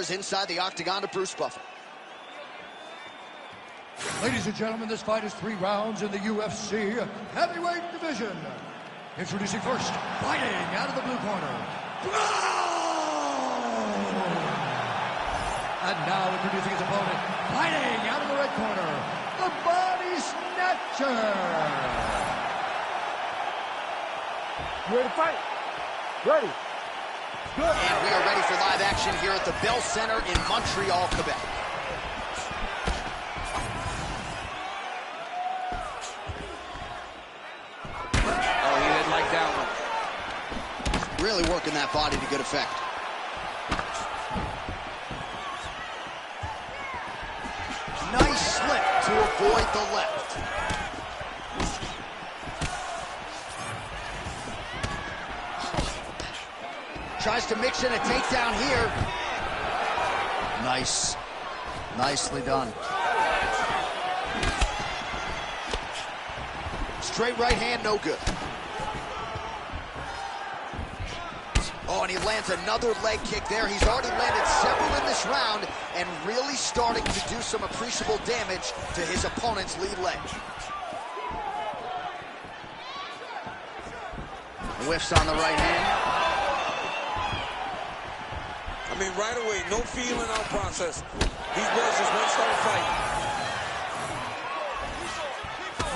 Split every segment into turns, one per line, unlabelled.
enters inside the octagon to Bruce Buffer.
Ladies and gentlemen, this fight is 3 rounds in the UFC heavyweight division. Introducing first, fighting out of the blue corner, Brown! And now introducing his opponent, fighting out of the red corner, the Body Snatcher.
You ready to fight? Ready. Good.
And we are ready for live action here at the Bell Center in Montreal, Quebec.
Oh, he didn't like that one.
Really working that body to good effect. Nice slip to avoid the left. Tries to mix in a takedown here. Nice. Nicely done. Straight right hand, no good. Oh, and he lands another leg kick there. He's already landed several in this round and really starting to do some appreciable damage to his opponent's lead leg. Whiffs on the right hand.
I mean, right away, no feeling out process. These boys just won't start a fight.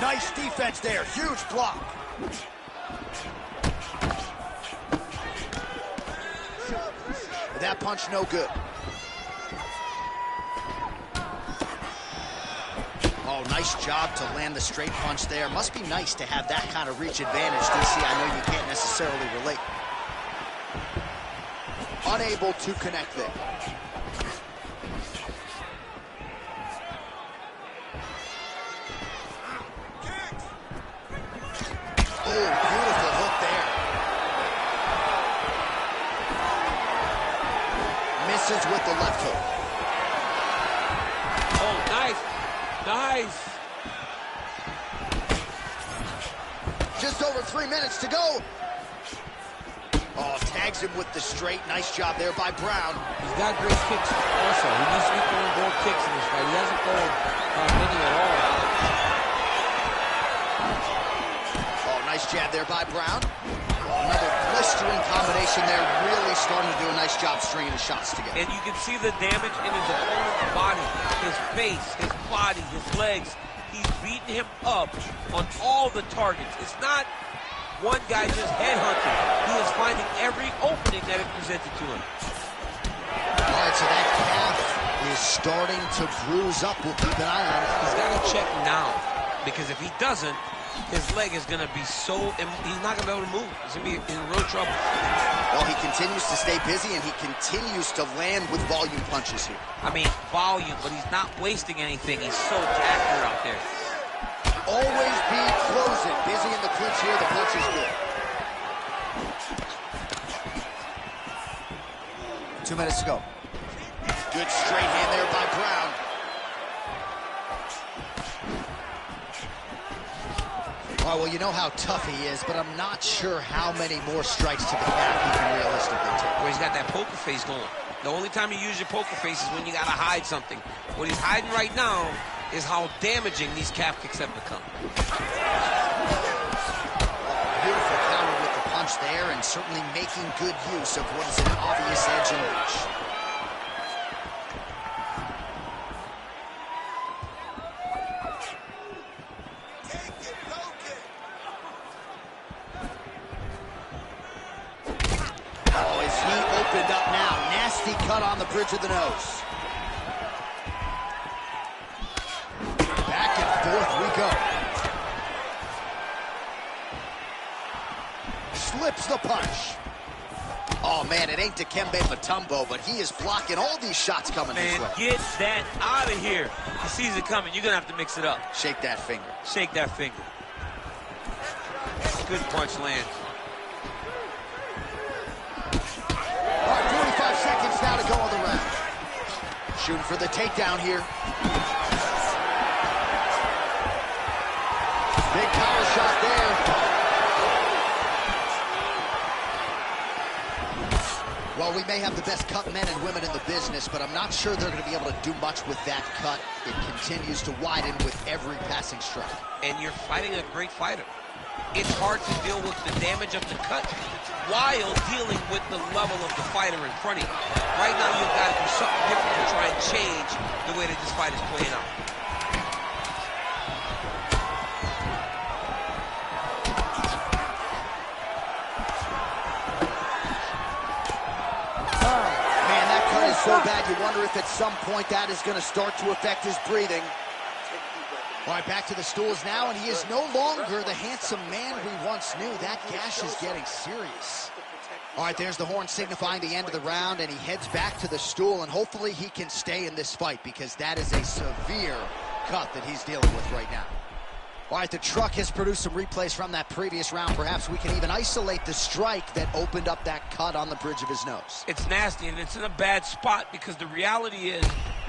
Nice defense there. Huge block. That punch no good. Oh, nice job to land the straight punch there. Must be nice to have that kind of reach advantage, DC. I know you can't necessarily relate. Unable to connect there. Oh, beautiful hook there. Misses with the left hook.
Oh, nice. Nice.
Just over 3 minutes to go. Oh, tags him with the straight. Nice job there by Brown.
He's got great kicks also. He needs to be throwing more kicks in this fight. He hasn't thrown many at all.
Oh, nice jab there by Brown. Oh, another blistering combination there. Really starting to do a nice job stringing the shots together.
And you can see the damage in his opponent's body, his face, his body, his legs. He's beating him up on all the targets. It's not one guy just headhunting. He is finding every opening that is presented to him.
All right, so that calf is starting to bruise up. We'll keep an eye on it.
He's got to check now, because if he doesn't, his leg is going to be so... He's not going to be able to move. He's going to be in real trouble.
Well, he continues to stay busy, and he continues to land with volume punches here.
I mean, volume, but he's not wasting anything. He's so accurate out there.
Always be closing. Busy in the clinch here. The punch is good. 2 minutes to go. Good straight hand there by Brown. All right, well, you know how tough he is, but I'm not sure how many more strikes to the calf he can realistically take.
Well, he's got that poker face going. The only time you use your poker face is when you got to hide something. What he's hiding right now is how damaging these calf kicks have become.
Beautiful counter with the punch there, and certainly making good use of what is an obvious edge and reach. Oh, is he opened up now? Nasty cut on the bridge of the nose. Back and forth we go. Slips the punch. Oh, man, it ain't Dikembe Mutombo, but he is blocking all these shots coming his way.
Man, get that out of here. He sees it coming. You're going to have to mix it up.
Shake that finger.
Shake that finger. Good punch lands.
All right, 45 seconds now to go on the round. Shooting for the takedown here. Big power shot there. Well Well, we may have the best cut men and women in the business, but I'm not sure they're going to be able to do much with that cut. It continues to widen with every passing strike. And you're fighting a great fighter. It's hard to deal with the damage of the cut while dealing with the level of the fighter in front of you. Right now, you've got to do something different to try and change the way that this fight is playing out. So bad you wonder if at some point that is going to start to affect his breathing. All right, back to the stools now, and he is no longer the handsome man we once knew. That gash is getting serious. All right, there's the horn signifying the end of the round, and he heads back to the stool, and hopefully he can stay in this fight because that is a severe cut that he's dealing with right now. All right, the truck has produced some replays from that previous round. Perhaps we can even isolate the strike that opened up that cut on the bridge of his nose. It's nasty, and it's in a bad spot because the reality is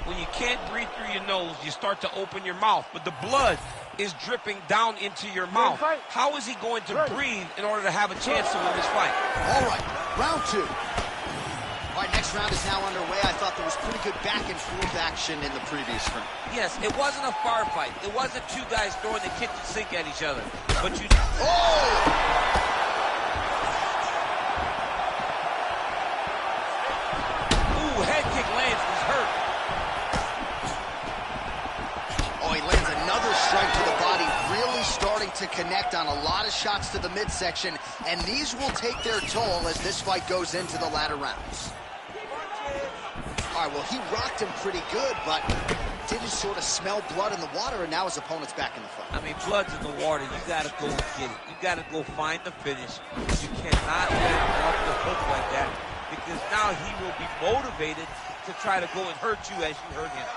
when you can't breathe through your nose, you start to open your mouth, but the blood is dripping down into your mouth. How is he going to breathe in order to have a chance to win this fight? All right, round two. All right, next round is now underway. I thought there was pretty good back-and-forth action in the previous round. Yes, it wasn't a far fight. It wasn't two guys throwing the kitchen sink at each other. But you... Oh! Ooh, head kick lands. He's hurt. Oh, he lands another strike to the body, really starting to connect on a lot of shots to the midsection, and these will take their toll as this fight goes into the latter rounds. All right, well, he rocked him pretty good, but didn't sort of smell blood in the water, and now his opponent's back in the fight. I mean, blood's in the water. You got to go get it. You got to go find the finish. You cannot let him off the hook like that because now he will be motivated to try to go and hurt you as you hurt him.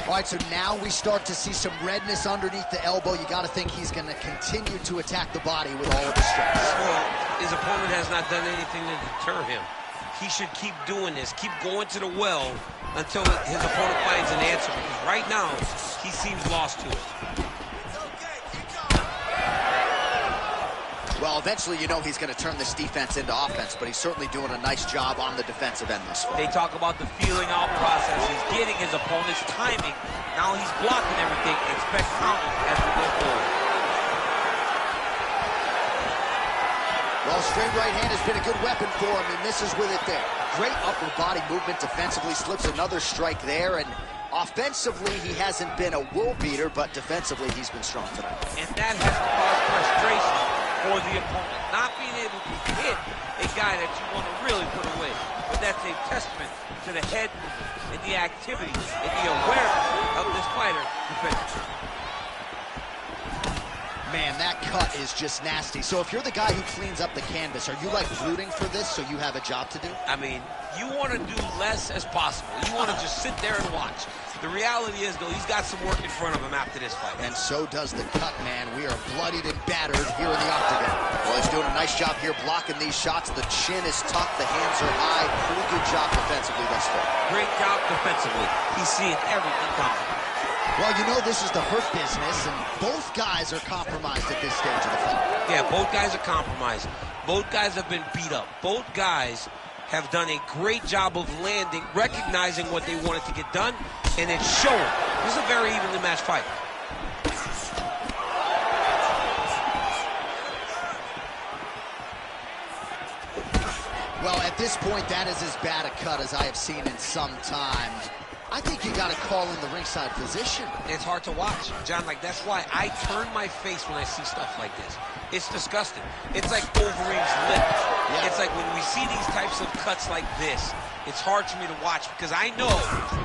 All right, so now we start to see some redness underneath the elbow. You got to think he's going to continue to attack the body with all of the strikes. Well, his opponent has not done anything to deter him. He should keep doing this, keep going to the well until his opponent finds an answer, because right now, he seems lost to it. Well, eventually, you know he's going to turn this defense into offense, but he's certainly doing a nice job on the defensive end this fight. They talk about the feeling out process. He's getting his opponent's timing. Now he's blocking everything. Expect counters as we go forward. Well, straight right hand has been a good weapon for him. He misses with it there. Great upper body movement defensively, slips another strike there, and offensively, he hasn't been a world beater, but defensively, he's been strong tonight. And that has caused frustration for the opponent, not being able to hit a guy that you want to really put away. But that's a testament to the head movement and the activity and the awareness of this fighter defensively. Man, that cut is just nasty. So if you're the guy who cleans up the canvas, are you like rooting for this so you have a job to do? I mean, you want to do less as possible. You want to just sit there and watch. The reality is, though, he's got some work in front of him after this fight. And so does the cut, man. We are bloodied and battered here in the octagon. Well, he's doing a nice job here blocking these shots. The chin is tucked, the hands are high. Pretty good job defensively thus far. Great job defensively. He's seeing everything coming. Well, you know this is the hurt business, and both guys are compromised at this stage of the fight. Yeah, both guys are compromised. Both guys have been beat up. Both guys have done a great job of landing, recognizing what they wanted to get done, and it's showing. This is a very evenly matched fight. Well, at this point, that is as bad a cut as I have seen in some time. I think you got to call in the ringside physician. It's hard to watch, John. Like, that's why I turn my face when I see stuff like this. It's disgusting. It's like Wolverine's lip. Yeah. It's like when we see these types of cuts like this, it's hard for me to watch because I know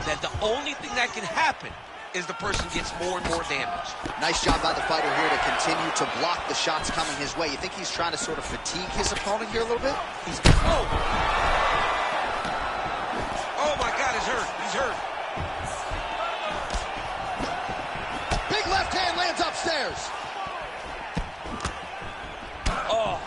that the only thing that can happen is the person gets more and more damage. Nice job by the fighter here to continue to block the shots coming his way. You think he's trying to sort of fatigue his opponent here a little bit? He's oh my God, he's hurt. He's hurt. Big left hand lands upstairs. Oh.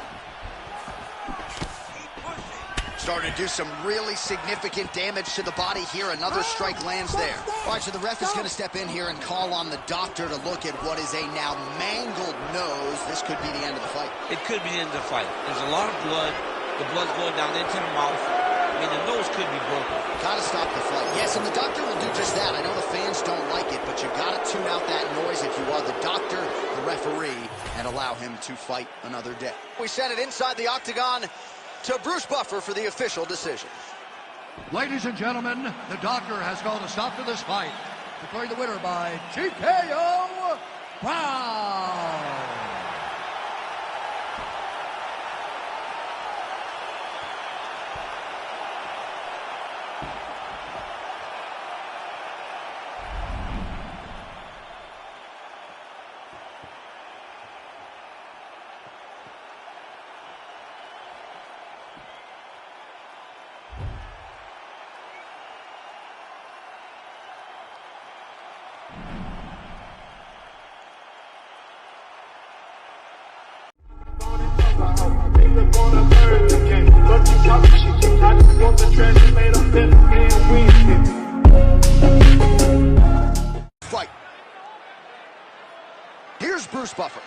Starting to do some really significant damage to the body here. Another strike lands there. All right, so the ref is going to step in here and call on the doctor to look at what is a now mangled nose. This could be the end of the fight. It could be the end of the fight. There's a lot of blood.
The blood's going down into the mouth. I mean, the nose could be broken.
Gotta stop the fight. Yes, and the doctor will do just that. I know the fans don't like it, but you gotta tune out that noise if you are the doctor, the referee, and allow him to fight another day. We send it inside the octagon to Bruce Buffer for the official decision.
Ladies and gentlemen, the doctor has called a stop to this fight, declaring the winner by TKO Brown.
Fight. Here's Bruce Buffer.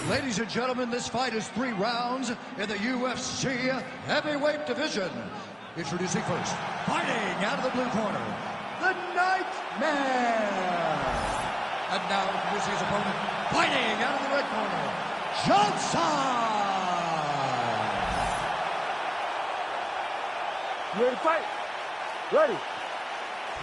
Ladies and gentlemen, this fight is 3 rounds in the UFC heavyweight division. Introducing first, fighting out of the blue corner, the Nightmare. And now introducing his opponent, fighting out of the red corner, Johnson.
You ready to fight? Ready.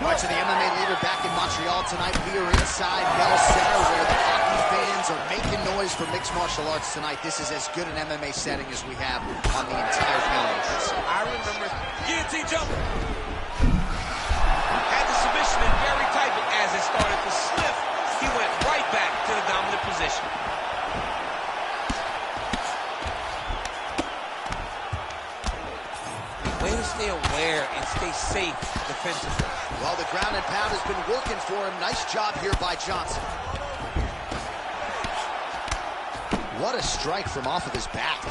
Watching the MMA leader back in Montreal tonight. We are inside Bell Center where the hockey fans are making noise for mixed martial arts tonight. This is as good an MMA setting as we have on the entire campus.
I remember guillotine jump. Had the submission in very tight, but as it started to slip, he went right back to the dominant position. Way to stay aware and stay safe defensively.
Well, the ground and pound has been working for him. Nice job here by Johnson. What a strike from off of his back.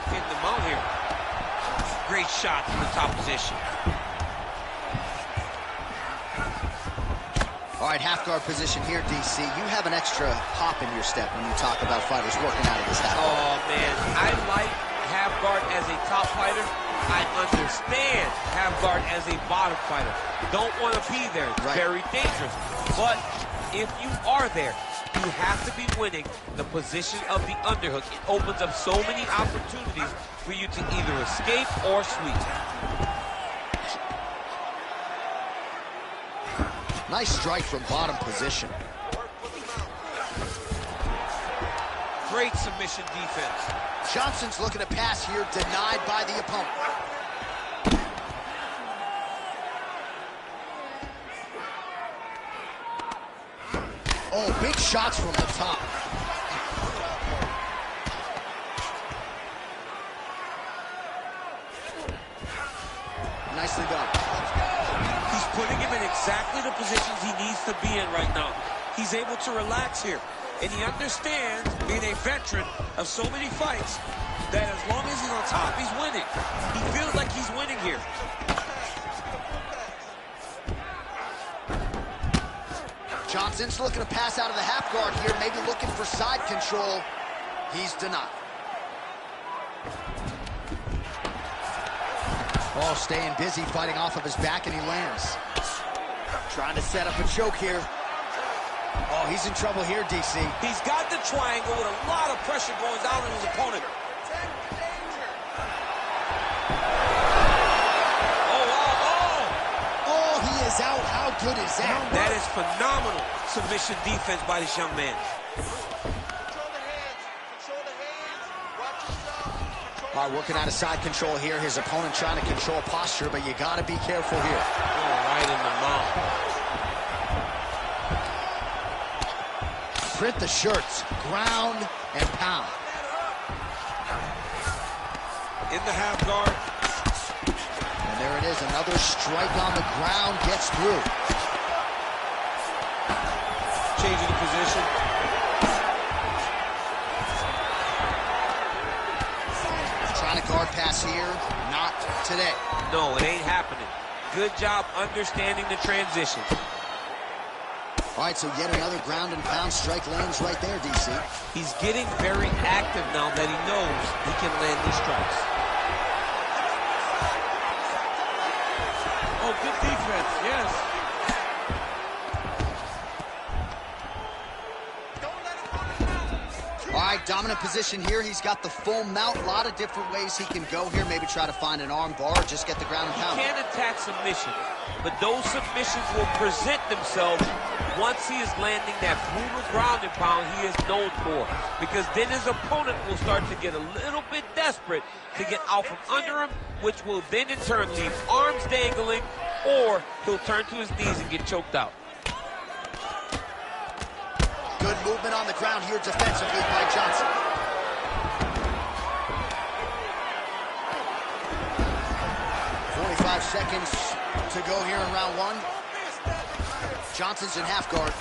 Hitting the mount here. Great shot from the top position.
All right, half guard position here, DC. You have an extra hop in your step when you talk about fighters working out of this half guard.
Oh, man. I like half guard as a top fighter. I understand half guard as a bottom fighter. Don't want to be there. It's very dangerous. But if you are there, you have to be winning the position of the underhook. It opens up so many opportunities for you to either escape or sweep.
Nice strike from bottom position.
Great submission defense.
Johnson's looking to pass here, denied by the opponent. Oh, big shots from the top. Nicely done.
He's putting him in exactly the positions he needs to be in right now. He's able to relax here. And he understands, being a veteran of so many fights, that as long as he's on top, he's winning. He feels like he's winning here.
Johnson's looking to pass out of the half guard here, maybe looking for side control. He's denied. Oh, staying busy, fighting off of his back, and he lands. Trying to set up a choke here. Oh, he's in trouble here, DC.
He's got the triangle with a lot of pressure going down on his opponent.
Oh, he is out. How good is that?
That is phenomenal submission defense by this young man.
All right, working out of side control here. His opponent trying to control posture, but you got to be careful here.
Oh, right in the mouth.
Print the shirts, ground and pound.
In the half guard.
And there it is, another strike on the ground, gets through.
Changing the position.
Trying to guard pass here, not today.
No, it ain't happening. Good job understanding the transition.
All right, so yet another ground and pound strike lands right there, DC.
He's getting very active now that he knows he can land these strikes. Oh, good defense, yes.
All right, dominant position here. He's got the full mount. A lot of different ways he can go here. Maybe try to find an arm bar or just get the ground and pound.
He can attack submission, but those submissions will present themselves once he is landing that brutal ground and pound he is known for. Because then his opponent will start to get a little bit desperate to get out from under him, which will then in turn leave arms dangling, or he'll turn to his knees and get choked out.
Good movement on the ground here defensively by Johnson. .45 seconds to go here in round one. Johnson's in half guard.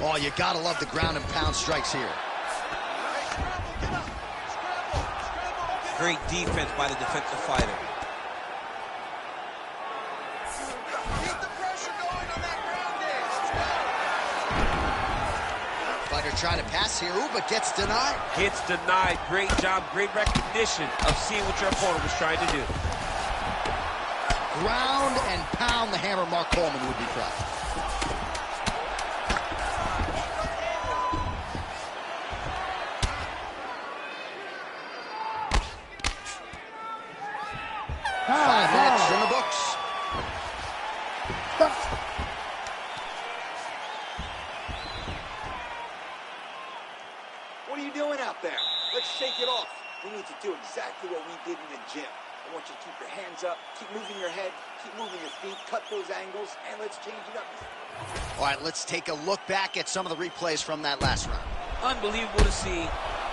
Oh, you gotta love the ground and pound strikes here.
Great defense by the defensive fighter.
Fighter trying to pass here, but gets denied.
Gets denied. Great job, great recognition of seeing what your opponent was trying to do.
Ground and pound, the hammer. Mark Coleman would be proud. Five minutes in the books.
What are you doing out there? Let's shake it off. We need to do exactly what we did in the gym. I want you to keep your hands up, keep moving your head, keep moving your feet, cut those angles, and let's change it up.
All right, let's take a look back at some of the replays from that last round.
Unbelievable to see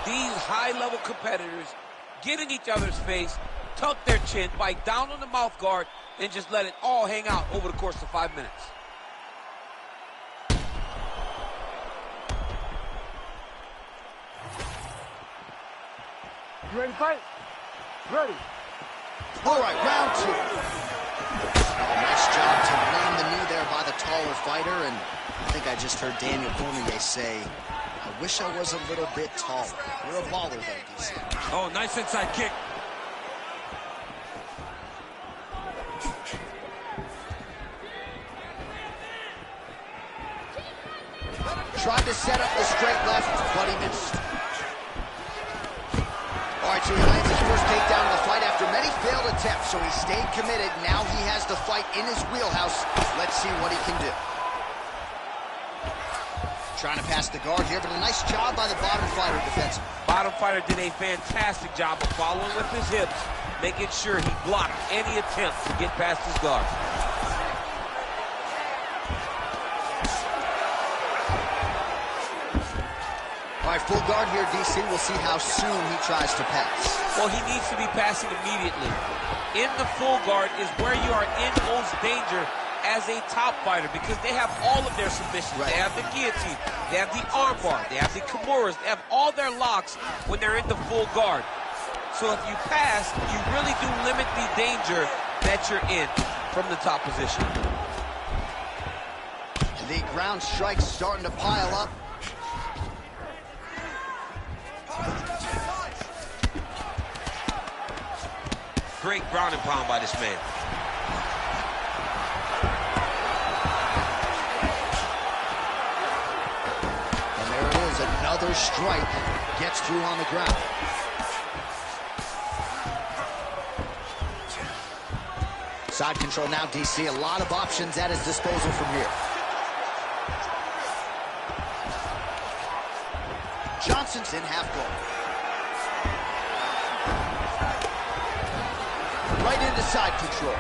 these high-level competitors get in each other's face, tuck their chin, bite down on the mouth guard, and just let it all hang out over the course of 5 minutes.
You ready to fight? Ready.
All right, round two. Oh, nice job to land the knee there by the taller fighter, and I think I just heard Daniel Cormier say, I wish I was a little bit taller. You're a baller there, DC.
Oh, nice inside kick.
Tried to set up the straight left, but he missed. All right, so he lands his first takedown of the fight after many failed attempts, so he stayed committed. Now he has the fight in his wheelhouse. Let's see what he can do. Trying to pass the guard here, but a nice job by the bottom fighter defensively.
Bottom fighter did a fantastic job of following with his hips, making sure he blocked any attempt to get past his guard.
All right, full guard here, DC. We'll see how soon he tries to pass.
Well, he needs to be passing immediately. In the full guard is where you are in most danger as a top fighter, because they have all of their submissions. Right. They have the guillotine, they have the armbar, they have the kimuras, they have all their locks when they're in the full guard. So if you pass, you really do limit the danger that you're in from the top position.
The ground strikes starting to pile up.
Great ground and pound by this man.
And there it is, another strike gets through on the ground. Side control now, DC. A lot of options at his disposal from here. Johnson's in half guard. Right into side control.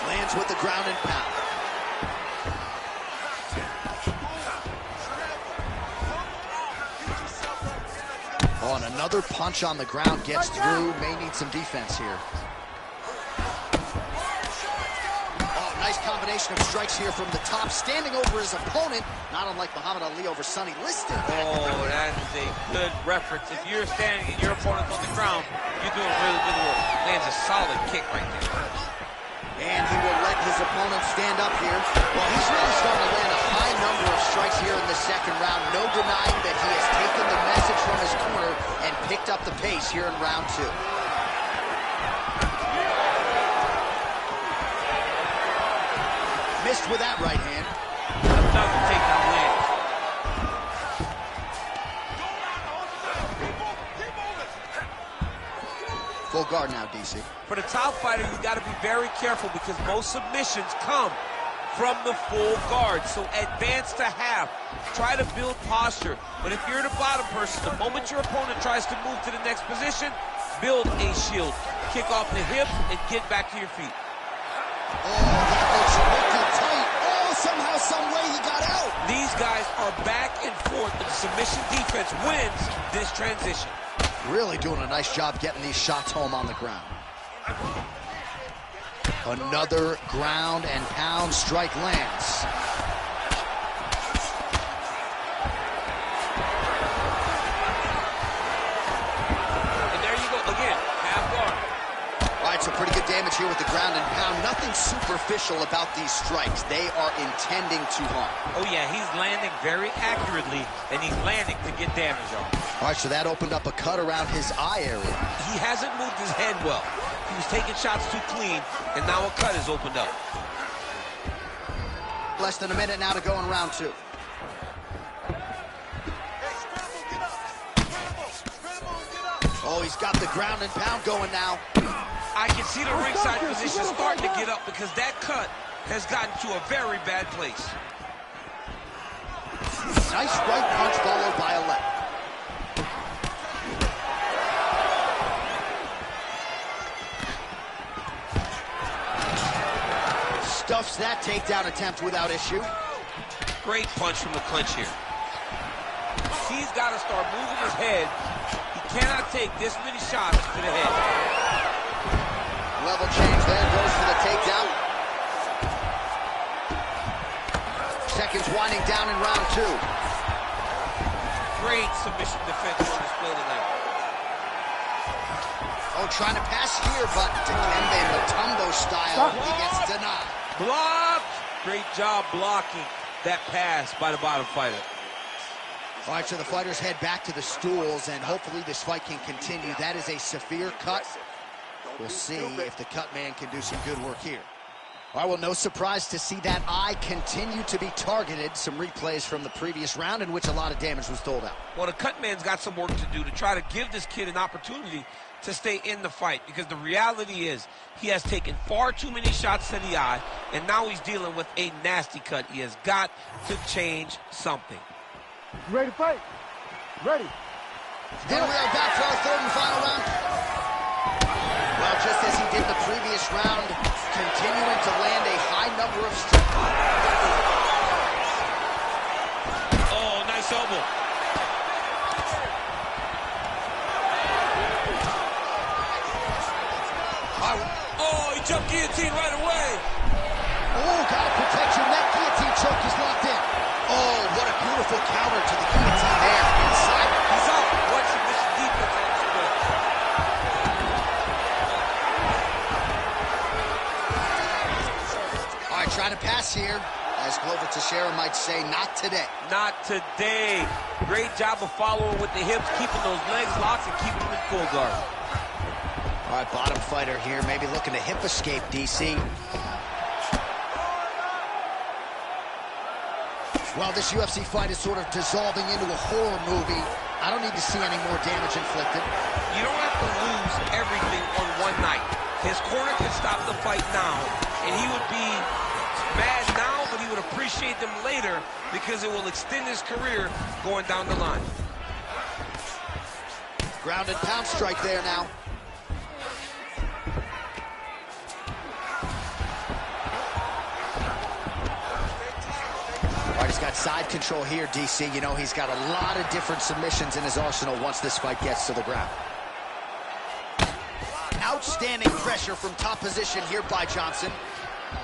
Lands with the ground and pound. Oh, and another punch on the ground gets through. May need some defense here. Oh, nice combination of strikes here from the top, standing over his opponent, not unlike Muhammad Ali over Sonny Liston.
Oh, that is a good reference. If you're standing and your opponent's on the ground, you're doing really good work. Lands a solid kick right there.
And he will let his opponent stand up here. Well, he's really starting to land a high number of strikes here in the second round. No denying that he has taken the message from his corner and picked up the pace here in round 2. Missed with that right hand.
Another takedown land.
Full guard now, DC.
For the top fighter, you got to be very careful because most submissions come from the full guard. So advance to half. Try to build posture. But if you're the bottom person, the moment your opponent tries to move to the next position, build a shield. Kick off the hips and get back to your feet.
Oh, that looks wicked tight. Oh, somehow, some way he got out.
These guys are back and forth, but the submission defense wins this transition.
Really doing a nice job getting these shots home on the ground. Another ground and pound strike lands.
And there you go again, half guard.
All right, so pretty good damage here with the ground and pound. Nothing superficial about these strikes. They are intending to harm.
Oh yeah, he's landing very accurately, and he's landing to get damage on.
All right, so that opened up a cut around his eye area.
He hasn't moved his head well. He was taking shots too clean, and now a cut has opened up.
Less than a minute now to go in round 2. Oh, he's got the ground and pound going now.
I can see the ringside position starting to get up because that cut has gotten to a very bad place.
Nice right punch followed by a left. Stuffs that takedown attempt without issue.
Great punch from the clinch here. He's got to start moving his head. He cannot take this many shots to the head.
Level change there, goes for the takedown. Seconds winding down in round 2.
Great submission defense on display tonight.
Oh, trying to pass here, but Dikembe Mutombo style, he gets denied.
Blocked! Great job blocking that pass by the bottom fighter.
All right, so the fighters head back to the stools, and hopefully this fight can continue. That is a severe cut. We'll see if the cut man can do some good work here. All right, well, no surprise to see that eye continue to be targeted. Some replays from the previous round in which a lot of damage was doled out.
Well, the cut man's got some work to do to try to give this kid an opportunity to stay in the fight, because the reality is he has taken far too many shots to the eye, and now he's dealing with a nasty cut. He has got to change something.
You ready to fight? Ready.
And we are back for our third and final round. Well, just as he did the previous round, continuing to land a high number of strikes.
Oh, nice elbow. Oh, he jumped guillotine right away.
Oh, gotta protect your neck. Guillotine choke is locked in. Oh, what a beautiful counter to the guillotine there. Inside.
He's up. What submission defense on display.
All right, trying to pass here. As Glover Teixeira might say, not today.
Not today. Great job of following with the hips, keeping those legs locked and keeping them in full guard.
All right, bottom fighter here, maybe looking to hip escape, DC. Well, this UFC fight is sort of dissolving into a horror movie. I don't need to see any more damage inflicted.
You don't have to lose everything on one night. His corner can stop the fight now, and he would be mad now, but he would appreciate them later because it will extend his career going down the line.
Ground and pound strike there now. All right, he's got side control here, DC. You know, he's got a lot of different submissions in his arsenal once this fight gets to the ground. Outstanding pressure from top position here by Johnson.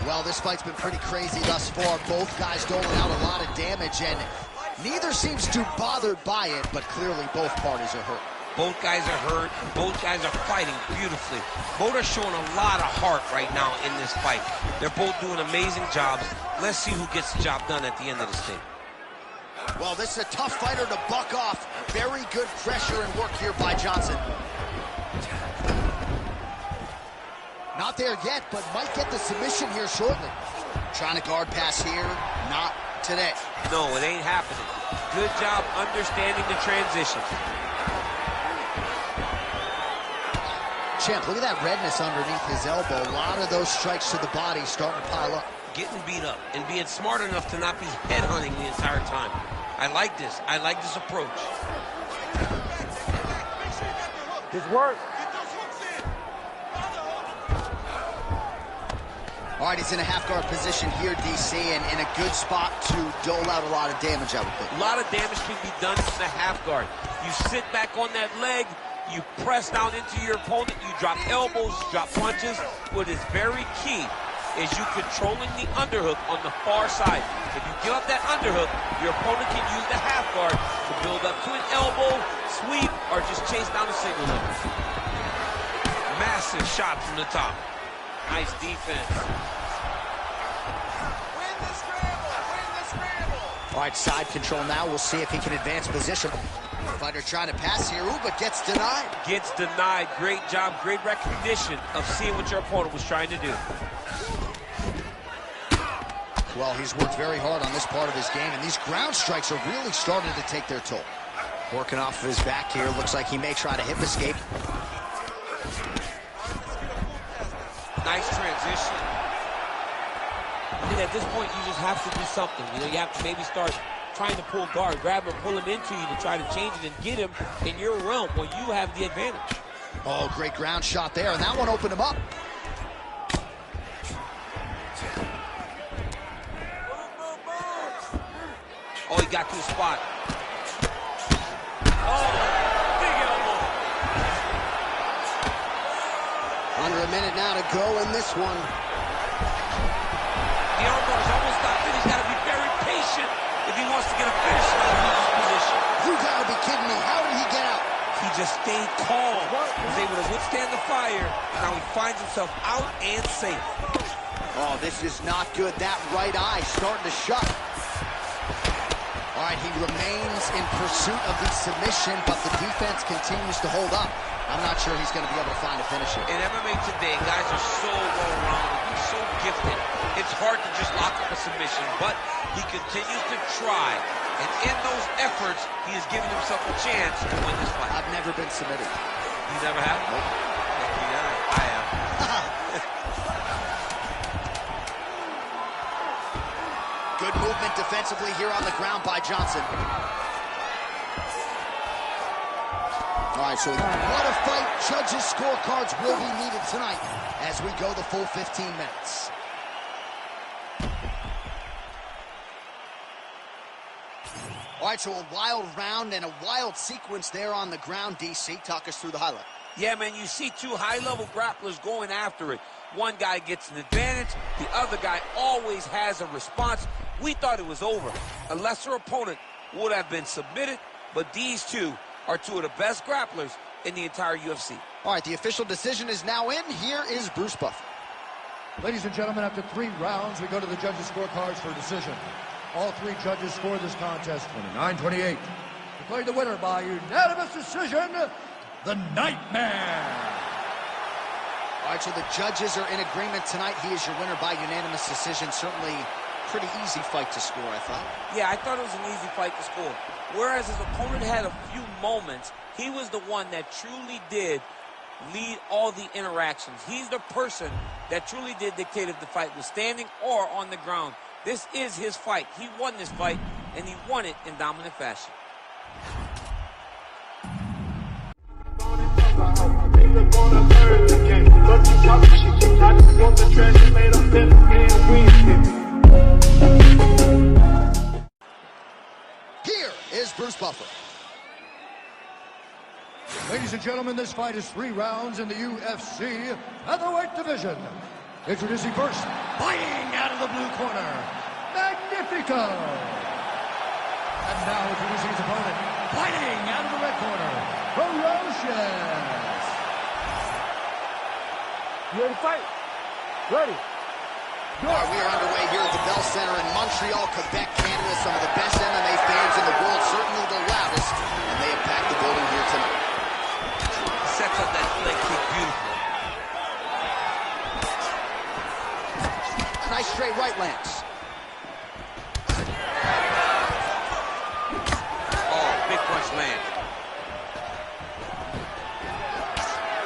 Well, this fight's been pretty crazy thus far. Both guys doling out a lot of damage, and neither seems too bothered by it, but clearly both parties are hurt.
Both guys are hurt. Both guys are fighting beautifully. Both are showing a lot of heart right now in this fight. They're both doing amazing jobs. Let's see who gets the job done at the end of this thing.
Well, this is a tough fighter to buck off. Very good pressure and work here by Johnson. Not there yet, but might get the submission here shortly. Trying to guard pass here, not today.
No, it ain't happening. Good job understanding the transition.
Champ, look at that redness underneath his elbow. A lot of those strikes to the body starting to pile up.
Getting beat up and being smart enough to not be headhunting the entire time. I like this. I like this approach.
Good work.
All right, he's in a half-guard position here, DC, and in a good spot to dole out a lot of damage, I would think.
A lot of damage can be done in the half-guard. You sit back on that leg, you press down into your opponent, you drop elbows, drop punches. What is very key is you controlling the underhook on the far side. If you give up that underhook, your opponent can use the half-guard to build up to an elbow, sweep, or just chase down a single leg. Massive shot from the top. Nice defense.
Win the scramble! Win the scramble!
All right, side control now. We'll see if he can advance position. Fighter trying to pass here, ooh, but gets denied.
Gets denied. Great job, great recognition of seeing what your opponent was trying to do.
Well, he's worked very hard on this part of his game, and these ground strikes are really starting to take their toll. Working off of his back here. Looks like he may try to hip escape.
Nice transition. I think at this point, you just have to do something. You know, you have to maybe start trying to pull guard, grab him, pull him into you to try to change it and get him in your realm where you have the advantage.
Oh, great ground shot there, and that one opened him up.
Oh, he got to the spot. Oh, big elbow.
Under a minute now to go in this one.
The armbar is almost not finished. He's got to be very patient if he wants to get a finish line in this position.
You gotta be kidding me. How did he get out?
He just stayed calm. He was able to withstand the fire. Now he finds himself out and safe.
Oh, this is not good. That right eye starting to shut. All right, he remains in pursuit of the submission, but the defense continues to hold up. I'm not sure he's going to be able to find a finisher.
In MMA today, guys are so well-rounded, so gifted. It's hard to just lock up a submission, but he continues to try. And in those efforts, he is giving himself a chance to win this fight.
I've never been submitted.
You never have? Nope. I have.
Good movement defensively here on the ground by Johnson. All right, so what a fight. Judges' scorecards will be needed tonight as we go the full 15 minutes. All right, so a wild round and a wild sequence there on the ground, DC. Talk us through the highlight.
Yeah, man, you see two high-level grapplers going after it. One guy gets an advantage. The other guy always has a response. We thought it was over. A lesser opponent would have been submitted, but these two are two of the best grapplers in the entire UFC.
All right, the official decision is now in. Here is Bruce Buffer.
Ladies and gentlemen, after 3 rounds, we go to the judges' scorecards for decision. All 3 judges scored this contest 29-28. Declared the winner by unanimous decision, the Nightmare.
All right, so the judges are in agreement tonight. He is your winner by unanimous decision. Certainly pretty easy fight to score, I thought.
Yeah, I thought it was an easy fight to score. Whereas his opponent had a few moments, he was the one that truly did lead all the interactions. He's the person that truly did dictate if the fight was standing or on the ground. This is his fight. He won this fight, and he won it in dominant fashion.
Here is Bruce Buffer.
Ladies and gentlemen, this fight is 3 rounds in the UFC featherweight division. Introducing first, fighting out of the blue corner, Magnifico. And now introducing his opponent, fighting out of the red corner, ferocious.
You ready to fight? Ready.
All right, we are underway here at the Bell Center in Montreal, Quebec, Canada. Some of the best MMA fans in the world, certainly the loudest, and they have packed the building here tonight.
Sets up that leg kick beautifully.
Nice straight right lands.
Oh, big punch land.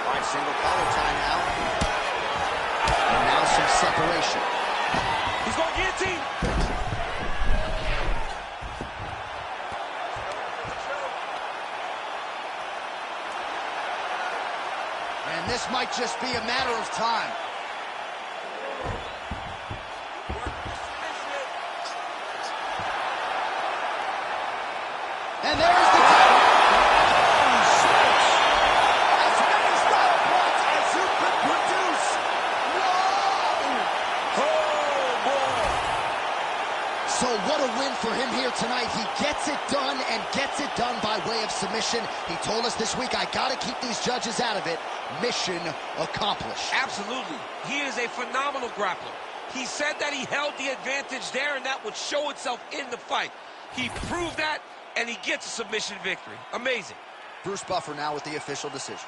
All right, single collar tie now. And now some separation.
He's going guillotine.
And this might just be a matter of time. And there's the count. Holy smokes. As many style points as you could produce. Whoa!
Oh, boy.
So what a win for him here tonight. He gets it done and gets it done by way of submission. He told us this week, I got to keep these judges out of it. Mission accomplished.
Absolutely. He is a phenomenal grappler. He said that he held the advantage there, and that would show itself in the fight. He proved that, and he gets a submission victory. Amazing.
Bruce Buffer now with the official decision.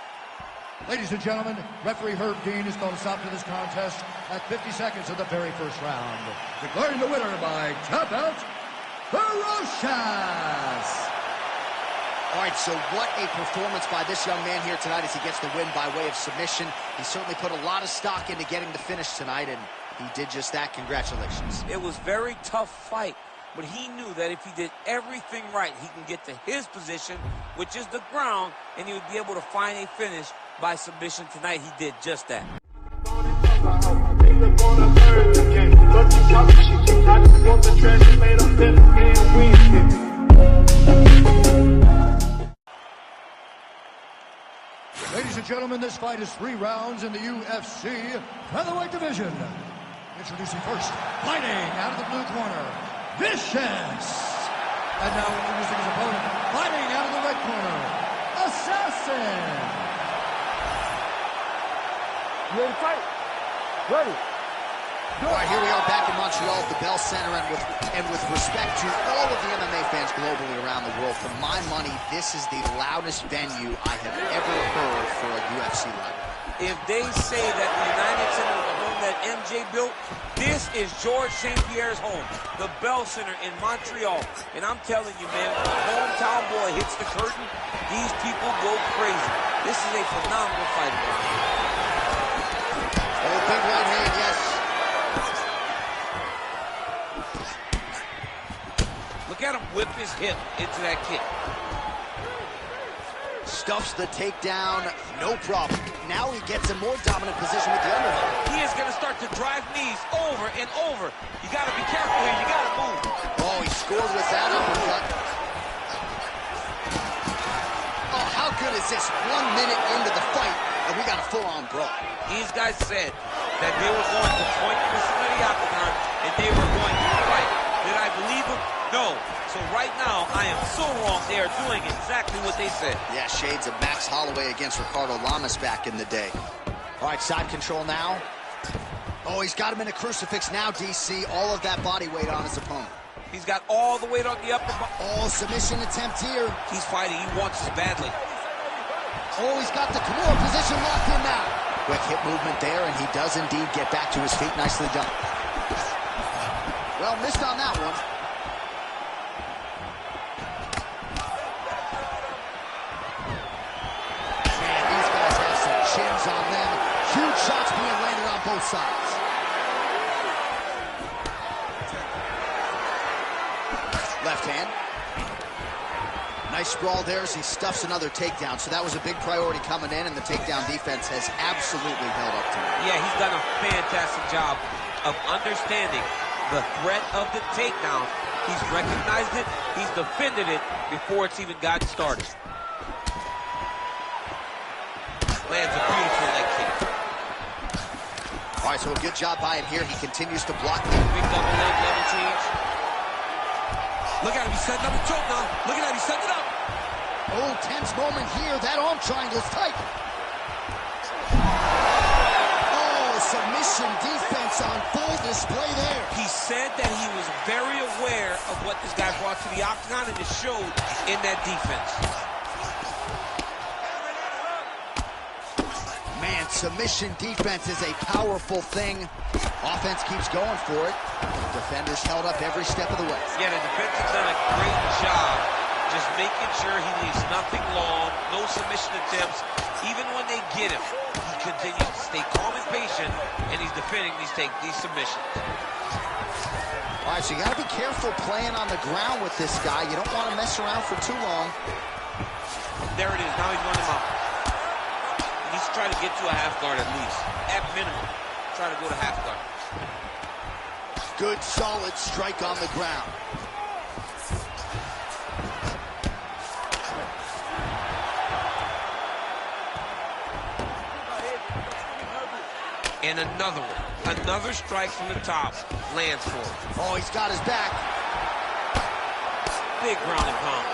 Ladies and gentlemen, referee Herb Dean has called a stop to this contest at 50 seconds of the very first round, declaring the winner by tap out, ferocious.
All right, so what a performance by this young man here tonight as he gets the win by way of submission. He certainly put a lot of stock into getting the finish tonight, and he did just that. Congratulations.
It was a very tough fight, but he knew that if he did everything right, he can get to his position, which is the ground, and he would be able to find a finish by submission tonight. He did just that.
Ladies and gentlemen, this fight is 3 rounds in the UFC featherweight division. Introducing first, fighting out of the blue corner, Vicious. And now introducing his opponent, fighting out of the red corner, Assassin.
You ready to fight? Ready.
All right, here we are back in Montreal at the Bell Center, and with respect to all of the MMA fans globally around the world, for my money, this is the loudest venue I have ever heard for a UFC fight.
If they say that the United Center is the home that MJ built, this is George St. Pierre's home, the Bell Center in Montreal. And I'm telling you, man, when the hometown boy hits the curtain, these people go crazy. This is a phenomenal fight.
Oh, big right hand, yes.
Look at him whip his hip into that kick.
Stuffs the takedown, no problem. Now he gets a more dominant position with the underhook.
He is going to start to drive knees over and over. You got to be careful here. You got to move.
Oh, he scored with that uppercut. Oh, how good is this? 1 minute into the fight, and we got a full-on brawl.
These guys said that they were going to point the center of the octagon and they were going to fight. Did I believe them? No. So right now, I am so wrong. They are doing exactly what they said.
Yeah, shades of Max Holloway against Ricardo Lamas back in the day. All right, side control now. Oh, he's got him in a crucifix now, DC. All of that body weight on his opponent.
He's got all the weight on the upper body.
Oh, submission attempt here.
He's fighting. He wants this badly.
Oh, he's got the Kimura position locked in now. Quick hip movement there, and he does indeed get back to his feet. Nicely done. Well, missed on that one. Man, these guys have some chins on them. Huge shots being landed on both sides. Left hand. Nice sprawl there as he stuffs another takedown. So that was a big priority coming in, and the takedown defense has absolutely held up to him.
Yeah, he's done a fantastic job of understanding the threat of the takedown. He's recognized it. He's defended it before it's even gotten started. Lands a beautiful leg kick.
All right, so a good job by him here. He continues to block the
Big double leg level change. Look at him, he's setting up a choke now. Look at that, he's setting it up.
Oh, tense moment here. That arm triangle is tight. Oh, submission defense on full display there.
He said that he was very aware of what this guy brought to the octagon, and it showed in that defense.
Man, submission defense is a powerful thing. Offense keeps going for it. Defenders held up every step of the way.
Yeah, the defense has done a great job just making sure he leaves nothing long, no submission attempts. Even when they get him, he continues to stay calm and patient, and he's defending these submissions.
All right, so you got to be careful playing on the ground with this guy. You don't want to mess around for too long.
There it is. Now he's running him out. He needs to try to get to a half guard at least. At minimum, try to go to half guard.
Good, solid strike on the ground.
And another one. Another strike from the top lands for him.
Oh, he's got his back.
Big ground and pound.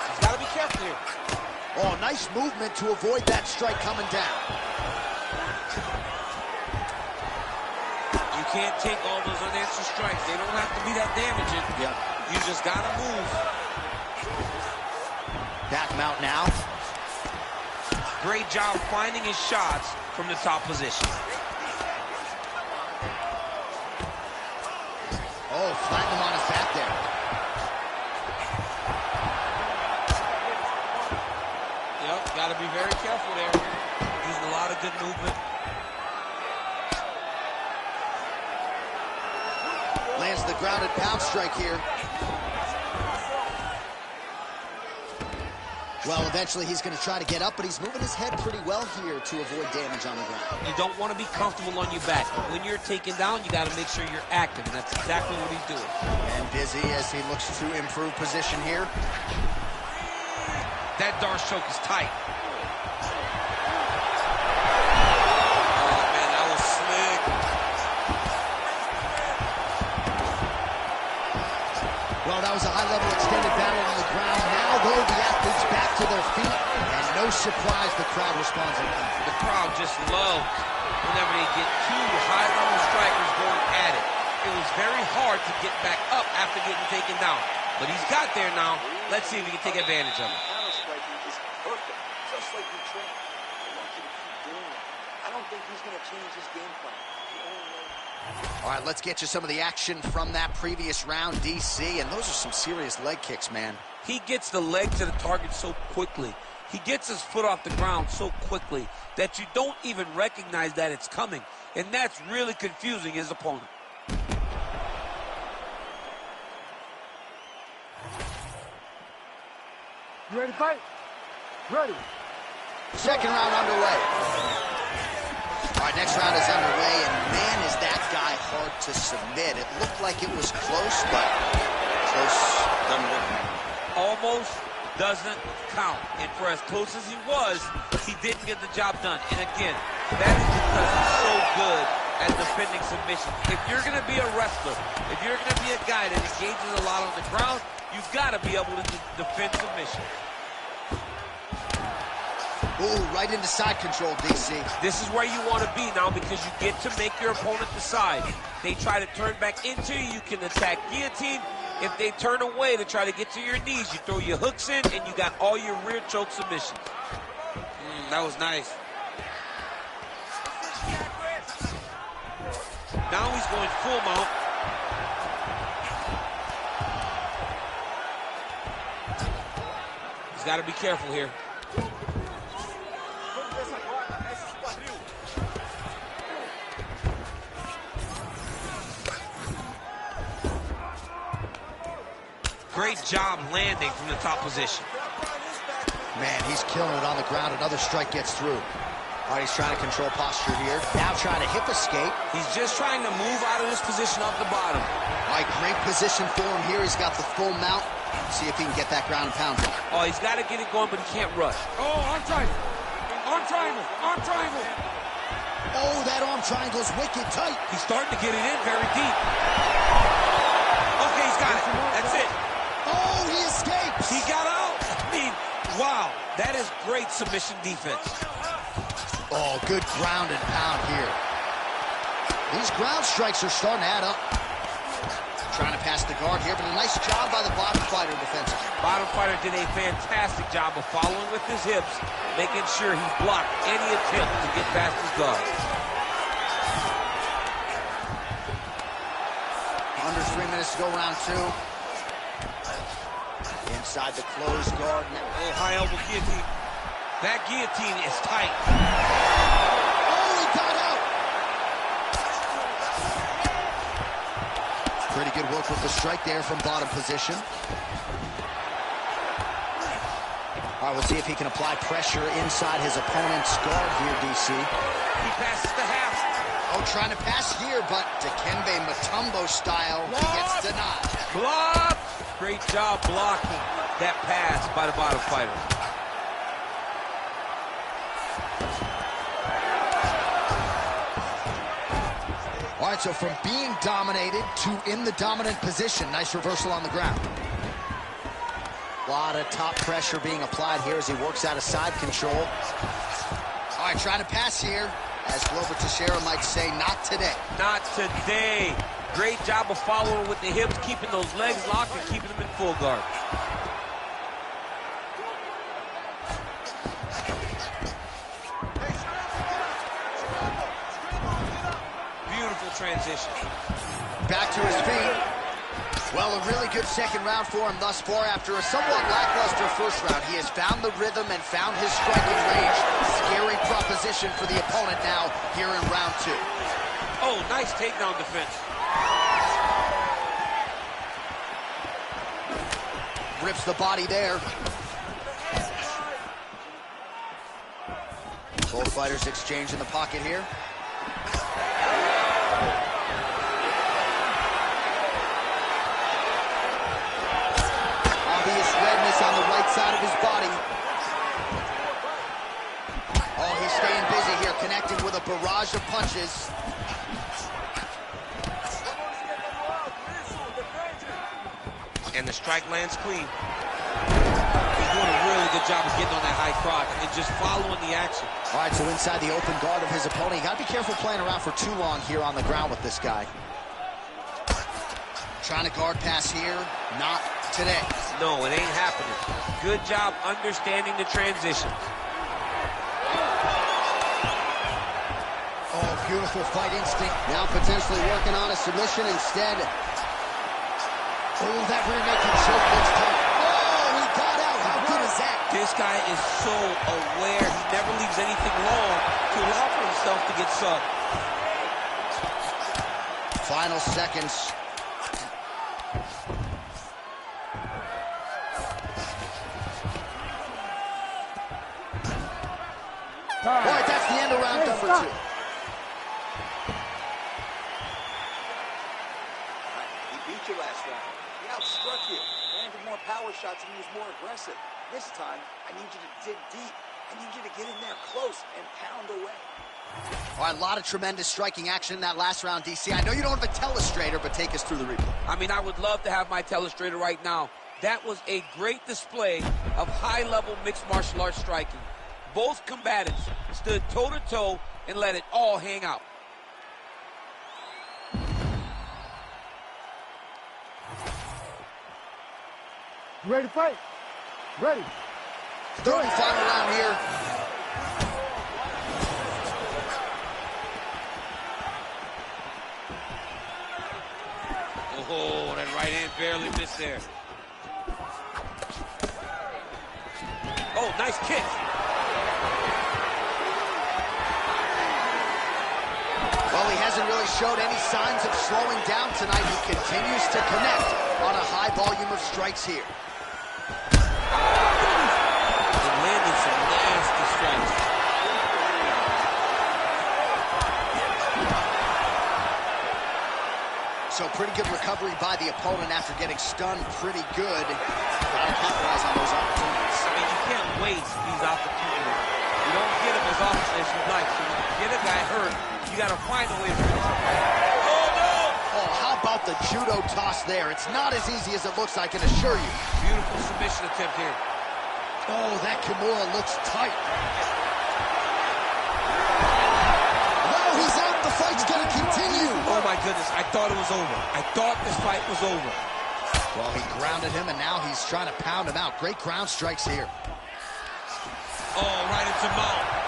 He's got to be careful here.
Oh, nice movement to avoid that strike coming down.
You can't take all those unanswered strikes. They don't have to be that damaging.
Yeah.
You just got to move.
Back mount now.
Great job finding his shots from the top position.
Oh, flatten him on his back there.
Yep, got to be very careful there. Using a lot of good movement.
Lands the grounded pound strike here. Well, eventually he's going to try to get up, but he's moving his head pretty well here to avoid damage on the ground.
You don't want to be comfortable on your back. But when you're taken down, you got to make sure you're active, and that's exactly what he's doing.
And busy as he looks to improve position here.
That Darce choke is tight.
Well, that was a high-level extended battle on the ground. Now, though, the athletes back to their feet, and no surprise the crowd responds.
The crowd just loves whenever they get two high-level strikers going at it. It was very hard to get back up after getting taken down. But he's got there now. Let's see if he can take advantage of it.
Counter-striking is perfect, just like you train. I want you to keep doing it. I don't think he's going to change his game plan.
All right, let's get you some of the action from that previous round, DC, and those are some serious leg kicks, man.
He gets the leg to the target so quickly. He gets his foot off the ground so quickly that you don't even recognize that it's coming, and that's really confusing his opponent.
You ready to fight? Ready.
Second round underway. All right, next round is underway, and man, is that guy hard to submit. It looked like it was close, but close doesn't work.
Almost doesn't count. And for as close as he was, he didn't get the job done. And again, that is because he's so good at defending submissions. If you're going to be a wrestler, if you're going to be a guy that engages a lot on the ground, you've got to be able to defend submissions.
Ooh, right into side control, DC.
This is where you want to be now because you get to make your opponent decide. They try to turn back into you, you can attack guillotine. If they turn away to try to get to your knees, you throw your hooks in and you got all your rear choke submissions. That was nice. Now he's going full mount. He's got to be careful here. Great job landing from the top position.
Man, he's killing it on the ground. Another strike gets through. All right, he's trying to control posture here. Now trying to hip escape.
He's just trying to move out of this position off the bottom.
All right, great position for him here. He's got the full mount. See if he can get that ground and pound.
Oh, he's got to get it going, but he can't rush.
Oh, arm triangle. Arm triangle. Arm triangle.
Oh, that arm triangle is wicked tight.
He's starting to get it in very deep. Okay, he's got it. That's it.
Oh, he escaped. drops.
He got out. I mean, wow, that is great submission defense.
Oh, good ground and pound here. These ground strikes are starting to add up. Trying to pass the guard here, but a nice job by the bottom fighter defensively.
Bottom fighter did a fantastic job of following with his hips, making sure he blocked any attempt to get past his guard.
Under 3 minutes to go, round 2. Inside the closed guard.
Oh, high elbow guillotine. That guillotine is tight.
Oh, he got out. Pretty good work with the strike there from bottom position. All right, we'll see if he can apply pressure inside his opponent's guard here, DC.
He passes the half.
Oh, trying to pass here, but Dikembe Mutombo style, he gets denied.
Block! Great job blocking that pass by the bottom fighter.
All right, so from being dominated to in the dominant position. Nice reversal on the ground. A lot of top pressure being applied here as he works out of side control. All right, trying to pass here. As Glover Teixeira might say, not today.
Not today. Great job of following with the hips, keeping those legs locked and keeping them in full guard. Beautiful transition.
Back to his feet. Well, a really good second round for him thus far. After a somewhat lackluster first round, he has found the rhythm and found his striking range. Scary proposition for the opponent now here in round 2.
Oh, nice takedown defense.
Rips the body there. Both fighters exchange in the pocket here. On the right side of his body. Oh, he's staying busy here, connecting with a barrage of punches.
And the strike lands clean. He's doing a really good job of getting on that high crotch and just following the action.
All right, so inside the open guard of his opponent. You got to be careful playing around for too long here on the ground with this guy. Trying to guard pass here, not today.
No, it ain't happening. Good job understanding the transition.
Oh, beautiful fight instinct. Now potentially working on a submission instead. Oh, that rear naked choke looks tough. Oh, he got out. How good is that?
This guy is so aware. He never leaves anything long to allow for himself to get sucked.
Final seconds. All right, that's the end of round number 2.
He beat you last round. He outstruck you. Landed more power shots and he was more aggressive. This time, I need you to dig deep. I need you to get in there close and pound away.
All right, a lot of tremendous striking action in that last round, DC. I know you don't have a telestrator, but take us through the replay.
I mean, I would love to have my telestrator right now. That was a great display of high-level mixed martial arts striking. Both combatants stood toe-to-toe and let it all hang out.
You ready to fight? Ready.
Third and final round here.
Oh, that right hand barely missed there. Oh, nice kick.
Well, he hasn't really showed any signs of slowing down tonight. He continues to connect on a high volume of strikes here.
He landed some nasty strikes.
So pretty good recovery by the opponent after getting stunned pretty good. Got to capitalize on those opportunities.
I mean, you can't waste these opportunities. You don't get them as often as you'd like. So when you get a guy hurt, you got to find a way to finish him. Oh, no!
Oh, how about felt the judo toss there. It's not as easy as it looks, I can assure you.
Beautiful submission attempt here.
Oh, that Kimura looks tight. Well, he's out. The fight's going to continue.
Oh, my goodness. I thought it was over. I thought this fight was over.
Well, he grounded him, and now he's trying to pound him out. Great ground strikes here.
Oh, right into mouth.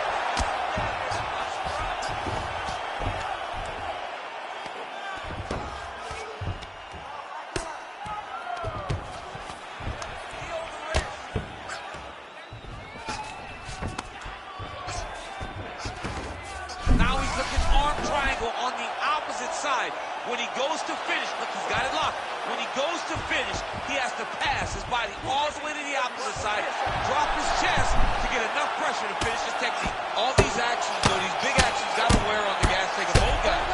Now he's looking arm triangle on the opposite side. When he goes to finish, look, he's got it locked. When he goes to finish, he has to pass his body all the way to the opposite side, drop his chest to get enough pressure to finish his technique. All these actions, though, these big actions, got to wear on the gas tank of both guys.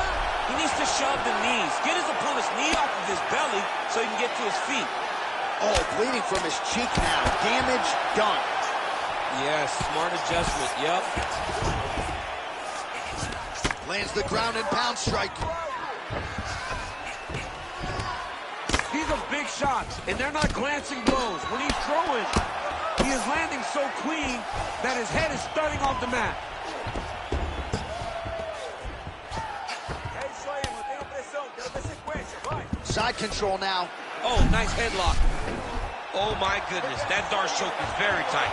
He needs to shove the knees, get his opponent's knee off of his belly so he can get to his feet.
Oh, bleeding from his cheek now. Damage done.
Yes, smart adjustment, yep.
Lands the ground and pound strike.
These are big shots, and they're not glancing blows. When he's throwing, he is landing so clean that his head is starting off the mat.
Side control now.
Oh, nice headlock. Oh, my goodness. That Darce choke is very tight.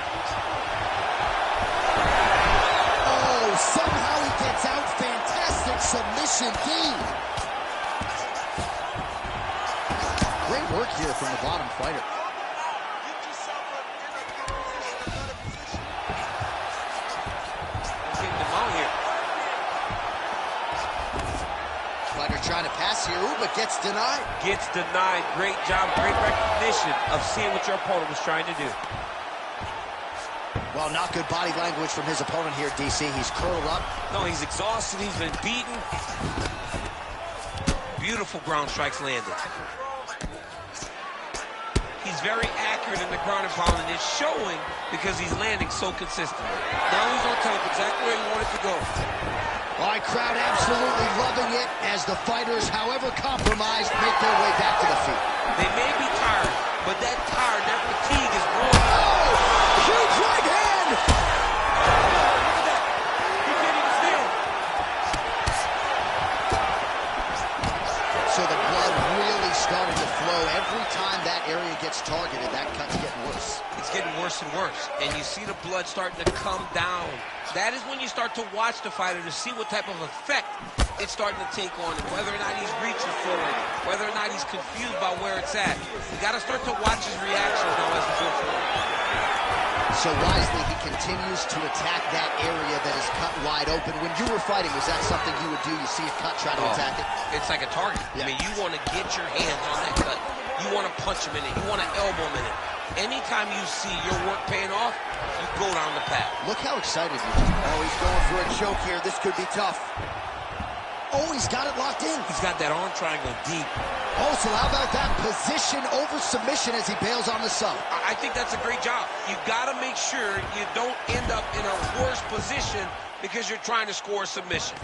Oh, somehow he gets out. Fantastic submission, D. Great work here from the bottom fighter.
Getting him out here.
Fighter trying to pass here, ooh, but gets denied.
Gets denied. Great job, great recognition of seeing what your opponent was trying to do.
Well, not good body language from his opponent here, DC. He's curled up.
No, he's exhausted. He's been beaten. Beautiful ground strikes landed. He's very accurate in the ground and pound, and it's showing because he's landing so consistently. Now he's on top, exactly where he wanted to go.
All right, crowd absolutely loving it as the fighters, however compromised, make their way back to the feet.
They may be tired, but that tired, that fatigue is growing.
Oh! Huge right hand!
Look at that. He can't even stand.
So the blood really started to flow. Every time that area gets targeted, that cut's getting worse.
It's getting worse and worse, and you see the blood starting to come down. That is when you start to watch the fighter to see what type of effect it's starting to take on him, whether or not he's reaching for it, whether or not he's confused by where it's at. You got to start to watch his reactions now as we go forward.
So wisely, he continues to attack that area that is cut wide open. When you were fighting, was that something you would do? You see a cut, try to attack it?
It's like a target.
Yeah.
I mean, you want to get your hands on that cut. You want to punch him in it. You want to elbow him in it. Anytime you see your work paying off, you go down the path.
Look how excited he is. Oh, he's going for a choke here. This could be tough. Oh, he's got it locked in.
He's got that arm triangle deep.
Oh, so how about that position over submission as he bails on the sub?
I think that's a great job. You got to make sure you don't end up in a worse position because you're trying to score a submission.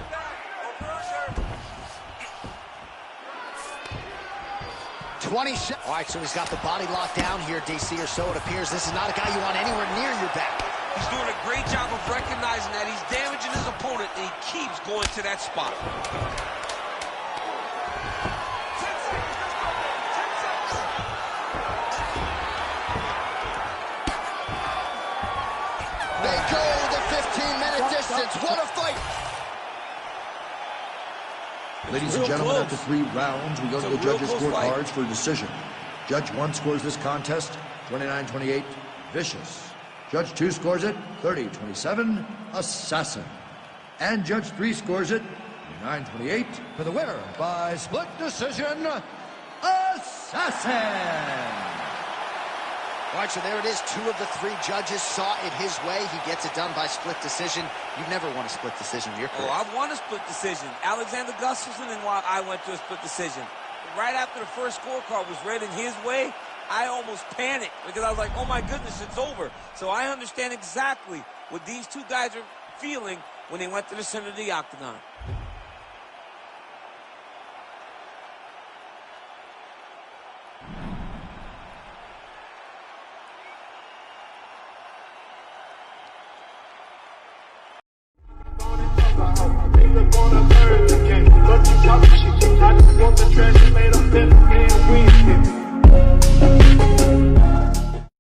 All right, so he's got the body locked down here, DC, or so it appears. This is not a guy you want anywhere near your back.
He's doing a great job of recognizing that he's damaging his opponent, and he keeps going to that spot.
They go the 15-minute distance. What a fight!
Ladies and gentlemen, after 3 rounds, we go to the judges' scorecards for a decision. Judge 1 scores this contest 29-28, vicious. Judge 2 scores it 30-27, assassin. And Judge 3 scores it 29-28 for the winner by split decision, assassin.
All right, so there it is. 2 of the 3 judges saw it his way. He gets it done by split decision. You've never won a split decision in your career.
Oh, I've won a split decision. Alexander Gustafsson, and while I went to a split decision. Right after the first scorecard was read in his way, I almost panicked because I was like, oh my goodness, it's over. So I understand exactly what these 2 guys are feeling when they went to the center of the octagon.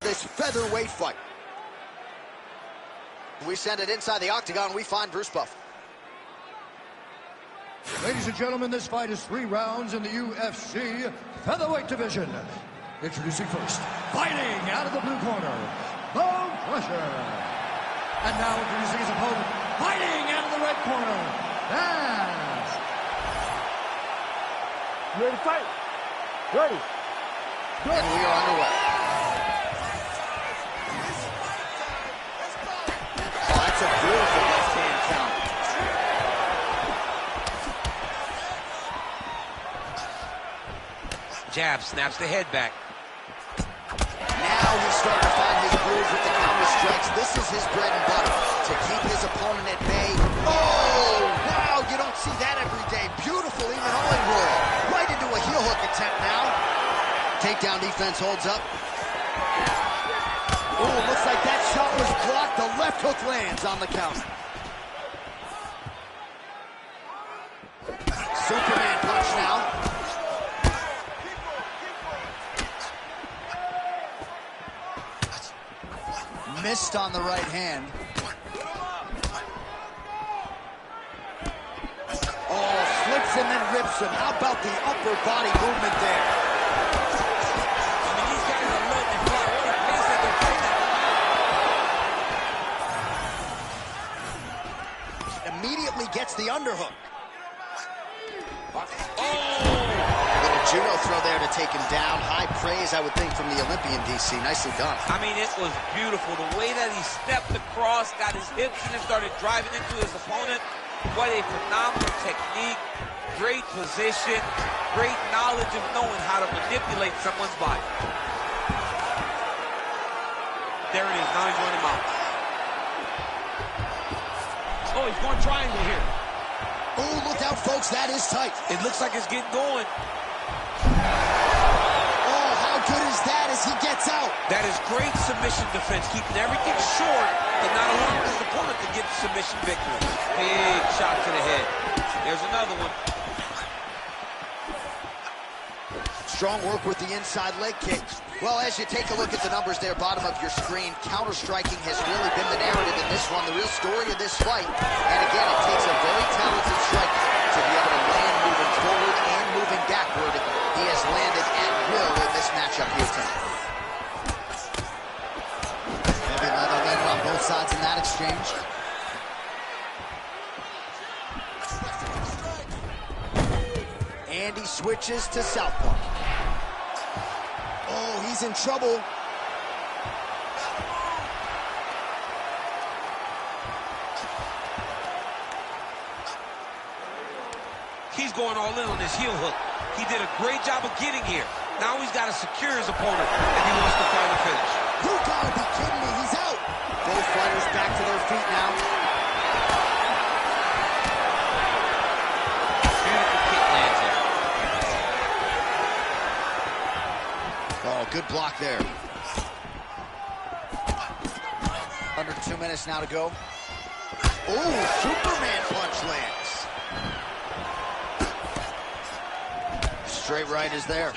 This featherweight fight. We send it inside the octagon. We find Bruce Buff.
Ladies and gentlemen, this fight is 3 rounds in the UFC featherweight division. Introducing first, fighting out of the blue corner, the Crusher. And now introducing his opponent, fighting out of the red corner, Bass.
You ready to fight? Ready.
And we are underway. Oh, that's a beautiful left-hand counter.
Jab snaps the head back.
Now he's starting to find his groove with the counter strikes. This is his bread and butter, to keep his opponent at bay. Oh, wow, you don't see that every day. Beautiful, even Hollywood. Right into a heel hook attempt now. Takedown defense holds up. Oh, looks like that shot was blocked. The left hook lands on the counter. Superman punch now. Missed on the right hand. Oh, slips and then rips him. How about the upper body movement there?
I mean, these guys are letting it fly. What a pace that they're fighting.
Immediately gets the underhook.
Oh!
Little judo throw there to take him down. High praise, I would think, from the Olympian, DC. Nicely done.
I mean, it was beautiful. The way that he stepped across, got his hips in and started driving into his opponent. What a phenomenal technique. Great position. Great knowledge of knowing how to manipulate someone's body. There it is. Now he's running him out. Oh, he's going triangle here.
Oh, look out, folks. That is tight.
It looks like it's getting going.
Oh, how good is that as he gets out?
That is great submission defense, keeping everything short and not allowing his opponent to get the submission victory. Big shot to the head. There's another one.
Strong work with the inside leg kick. Well, as you take a look at the numbers there, bottom of your screen, counter-striking has really been the narrative in this one, the real story of this fight. And again, it takes a very talented striker to be able to land moving forward and moving backward. He has landed at will in this matchup here tonight. Heavy leather landed on both sides in that exchange. And he switches to southpaw. Oh, he's in trouble.
He's going all in on this heel hook. He did a great job of getting here. Now he's got to secure his opponent if he wants to find a finish.
You gotta be kidding me, he's out. Both fighters back to their feet now.
Beautiful kick lands there.
Oh, good block there. Under 2 minutes now to go. Oh, Superman punch lands. Straight right is there.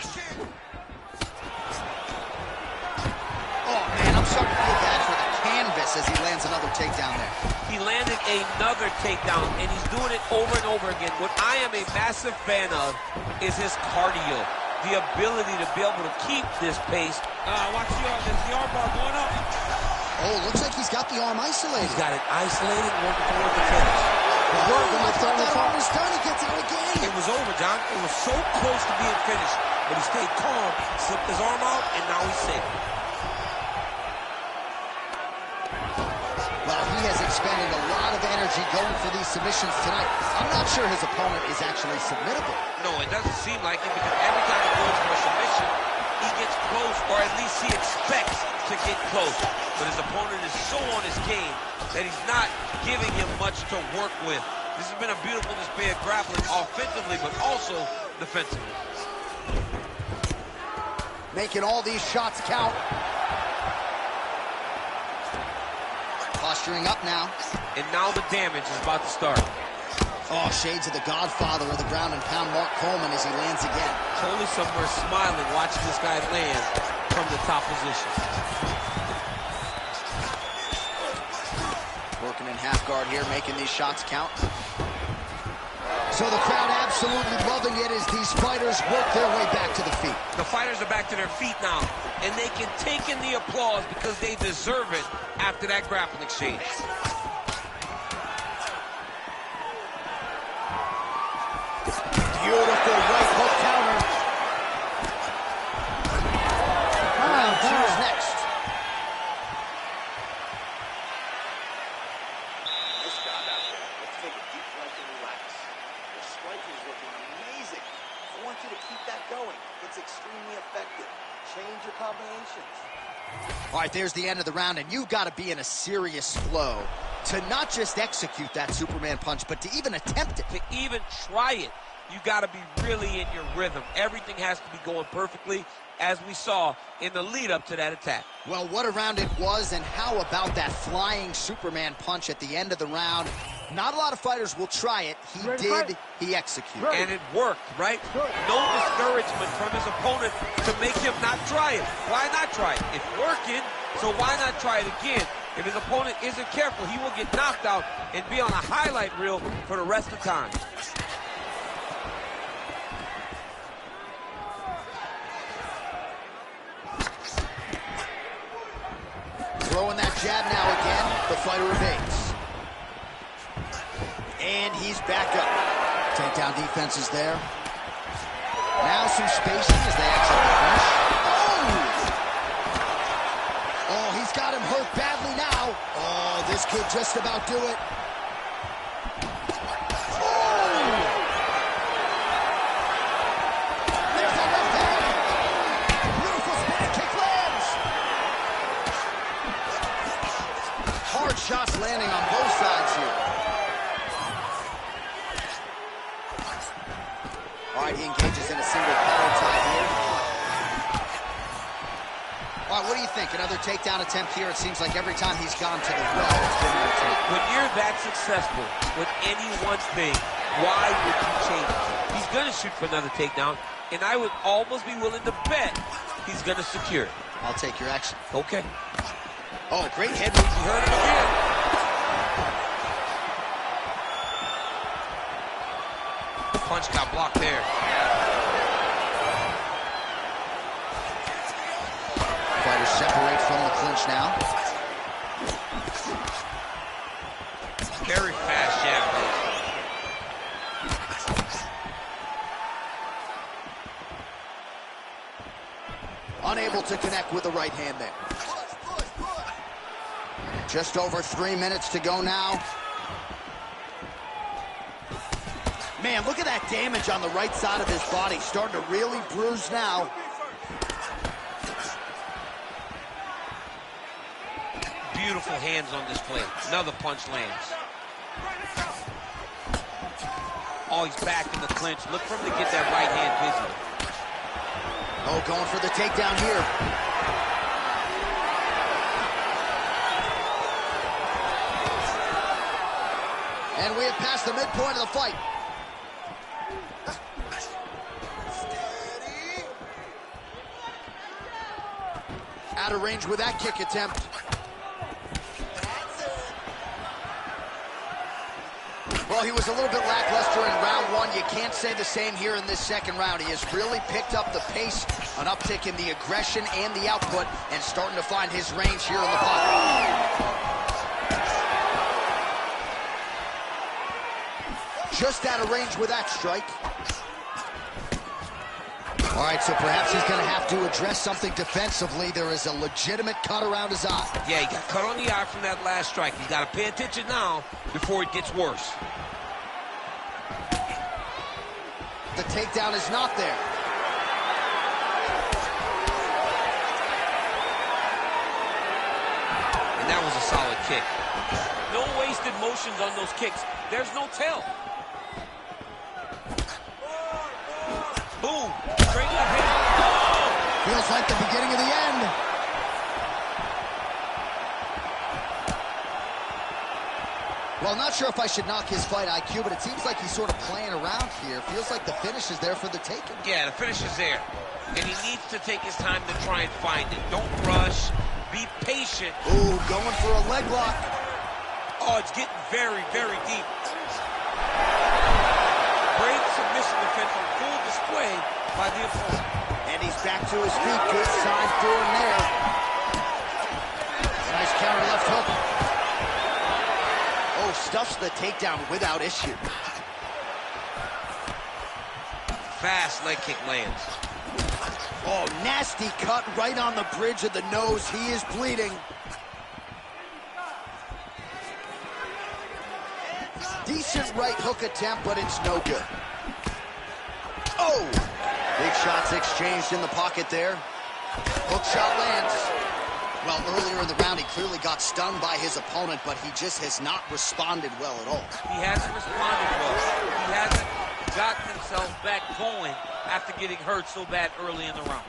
Oh, man, I'm starting to feel bad for the canvas as he lands another takedown there.
He landed another takedown, and he's doing it over and over again. What I am a massive fan of is his cardio. The ability to be able to keep this pace. Watch the arm bar going up.
Oh, looks like he's got the arm isolated.
He's got it isolated, working toward the finish.
I thought that arm was done. He gets out again.
It was over, John. It was so close to being finished, but he stayed calm, slipped his arm out, and now he's safe.
Well, he has expended a lot of energy going for these submissions tonight. I'm not sure his opponent is actually submittable.
No, it doesn't seem like it, because every time he goes for a submission, he gets close, or at least he expects to get close. But his opponent is so on his game that he's not giving him much to work with. This has been a beautiful display of grappling offensively, but also defensively.
Making all these shots count. Posturing up now.
And now the damage is about to start.
Oh, shades of the godfather of the ground and pound, Mark Coleman, as he lands again.
Totally somewhere smiling, watching this guy land from the top position.
Working in half guard here, making these shots count. So the crowd absolutely loving it as these fighters work their way back to the feet.
The fighters are back to their feet now, and they can take in the applause because they deserve it after that grappling exchange.
Beautiful right hook counter. Round two is next.
Nice job out there. Let's take a deep breath and relax. Your striking is looking amazing. I want you to keep that going. It's extremely effective. Change your combinations.
All right, there's the end of the round, and you've got to be in a serious flow to not just execute that Superman punch, but to even attempt it.
To even try it, you got to be really in your rhythm. Everything has to be going perfectly, as we saw in the lead up to that attack.
Well, what a round it was, and how about that flying Superman punch at the end of the round? Not a lot of fighters will try it. He did. He executed.
And it worked, right? No discouragement from his opponent to make him not try it. Why not try it? It's working, so why not try it again? If his opponent isn't careful, he will get knocked out and be on a highlight reel for the rest of the time.
Throwing that jab now again. The fighter evades. And he's back up. Takedown defense is there. Now some spacing as they exit the finish. Oh, he's got him hurt badly now. Oh, this could just about do it. There's a left hand. Beautiful spinning kick lands. Hard shots landing on both sides here. All right, he engages in a single collar tie here. All right, what do you think? Another takedown attempt here. It seems like every time he's gone to the well, it's been an attempt.
When you're that successful with any one thing, why would you change it? He's going to shoot for another takedown, and I would almost be willing to bet he's going to secure it.
I'll take your action.
Okay.
Oh, great head move.
You heard it again. Punch got blocked there.
Fighters separate from the clinch now.
Very fast jab.
Unable to connect with the right hand there. Just over 3 minutes to go now. Man, look at that damage on the right side of his body. Starting to really bruise now.
Beautiful hands on display. Another punch lands. Oh, he's back in the clinch. Look for him to get that right hand busy.
Oh, going for the takedown here. And we have passed the midpoint of the fight. Out of range with that kick attempt. Well, he was a little bit lackluster in round one. You can't say the same here in this second round. He has really picked up the pace, an uptick in the aggression and the output, and starting to find his range here in the fight. Just out of range with that strike. All right, so perhaps he's going to have to address something defensively. There is a legitimate cut around his eye.
Yeah, he got cut on the eye from that last strike. He's got to pay attention now before it gets worse.
The takedown is not there.
And that was a solid kick. No wasted motions on those kicks. There's no tell. Boom. Straight left hand. Oh!
Feels like the beginning of the end. Well, not sure if I should knock his fight IQ, but it seems like he's sort of playing around here. Feels like the finish is there for the taking.
Yeah, the finish is there. And he needs to take his time to try and find it. Don't rush. Be patient.
Ooh, going for a leg lock.
Oh, it's getting very, very deep. Great submission defense on full display by the opponent.
And he's back to his feet. Good sign for him there. Nice counter left hook. Oh, stuffs the takedown without issue.
Fast leg kick lands.
Oh, nasty cut right on the bridge of the nose. He is bleeding. Decent right hook attempt, but it's no good. Oh! Big shots exchanged in the pocket there. Hook shot lands. Well, earlier in the round, he clearly got stung by his opponent, but he just has not responded well at all.
He hasn't responded well. He hasn't gotten himself back going after getting hurt so bad early in the round.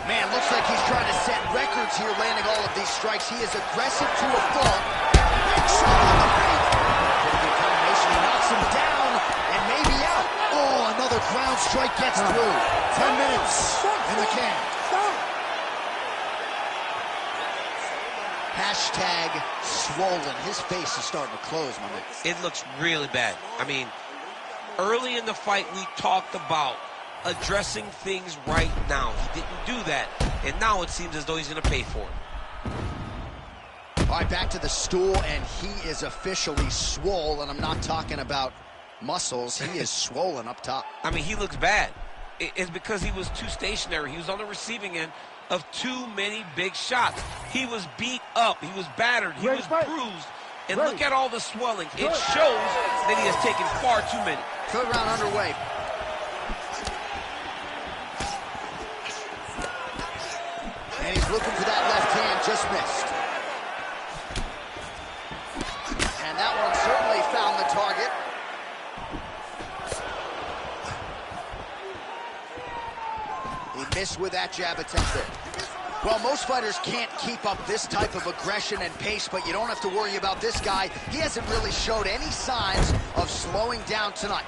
Man, looks like he's trying to set records here, landing all of these strikes. He is aggressive to a fault. Big shot on the feet. Pretty good combination. He knocks him down and maybe out. Oh, another ground strike gets through. 10 minutes in the can. Hashtag swollen. His face is starting to close, my man.
It looks really bad. I mean, early in the fight, we talked about addressing things right now. He didn't do that, and now it seems as though he's going to pay for it.
All right, back to the stool, and he is officially swole, and I'm not talking about muscles. He is swollen up top.
I mean, he looks bad. It's because he was too stationary. He was on the receiving end of too many big shots. He was beat up. He was battered. He was bruised. And look at all the swelling. It shows that he has taken far too many.
Third round underway. And he's looking for that left hand, just missed. And that one certainly found the target. He missed with that jab attempt there. Well, most fighters can't keep up this type of aggression and pace, but you don't have to worry about this guy. He hasn't really showed any signs of slowing down tonight.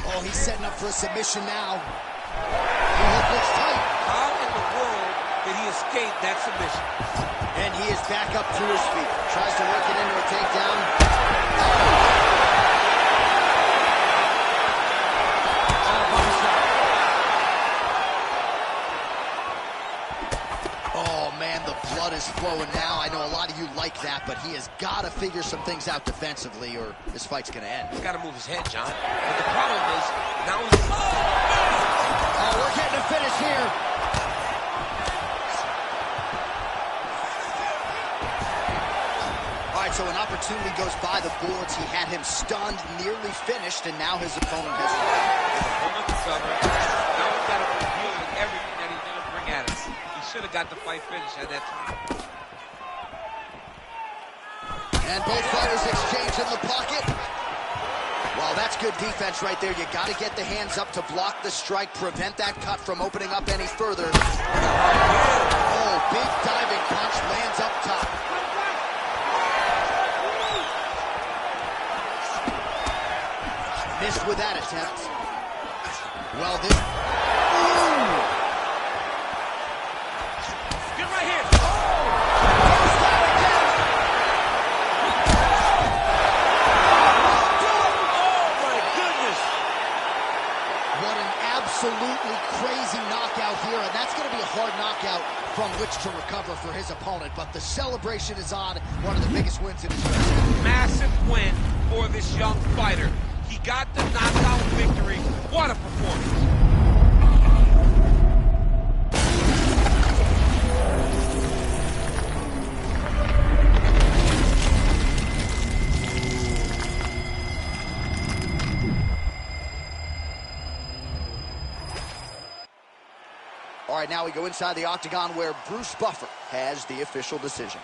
Oh, he's setting up for a submission now. The hook looks tight.
How in the world did he escape that submission?
And he is back up to his feet. Tries to work it into a takedown. Oh, man, the blood is flowing now. I know a lot of you like that, but he has got to figure some things out defensively or this fight's going to end.
He's got to move his head, John. But the problem is, now he's...
Oh, we're getting a finish here. All right, so an opportunity goes by the boards. He had him stunned, nearly finished, and now his opponent has won.
Now he's got to deal with everything that he's going to bring at us. He should have got the fight finished at that time.
And both fighters exchange in the pocket. Well, that's good defense right there. You got to get the hands up to block the strike, prevent that cut from opening up any further. Oh, big diving punch lands up top. Missed with that attempt. Well, this... Ooh!
Get right here.
Absolutely crazy knockout here, and that's going to be a hard knockout from which to recover for his opponent, but the celebration is on. One of the biggest wins in his career.
Massive win for this young fighter. He got the knockout victory. What a performance.
All right, now we go inside the octagon where Bruce Buffer has the official decision.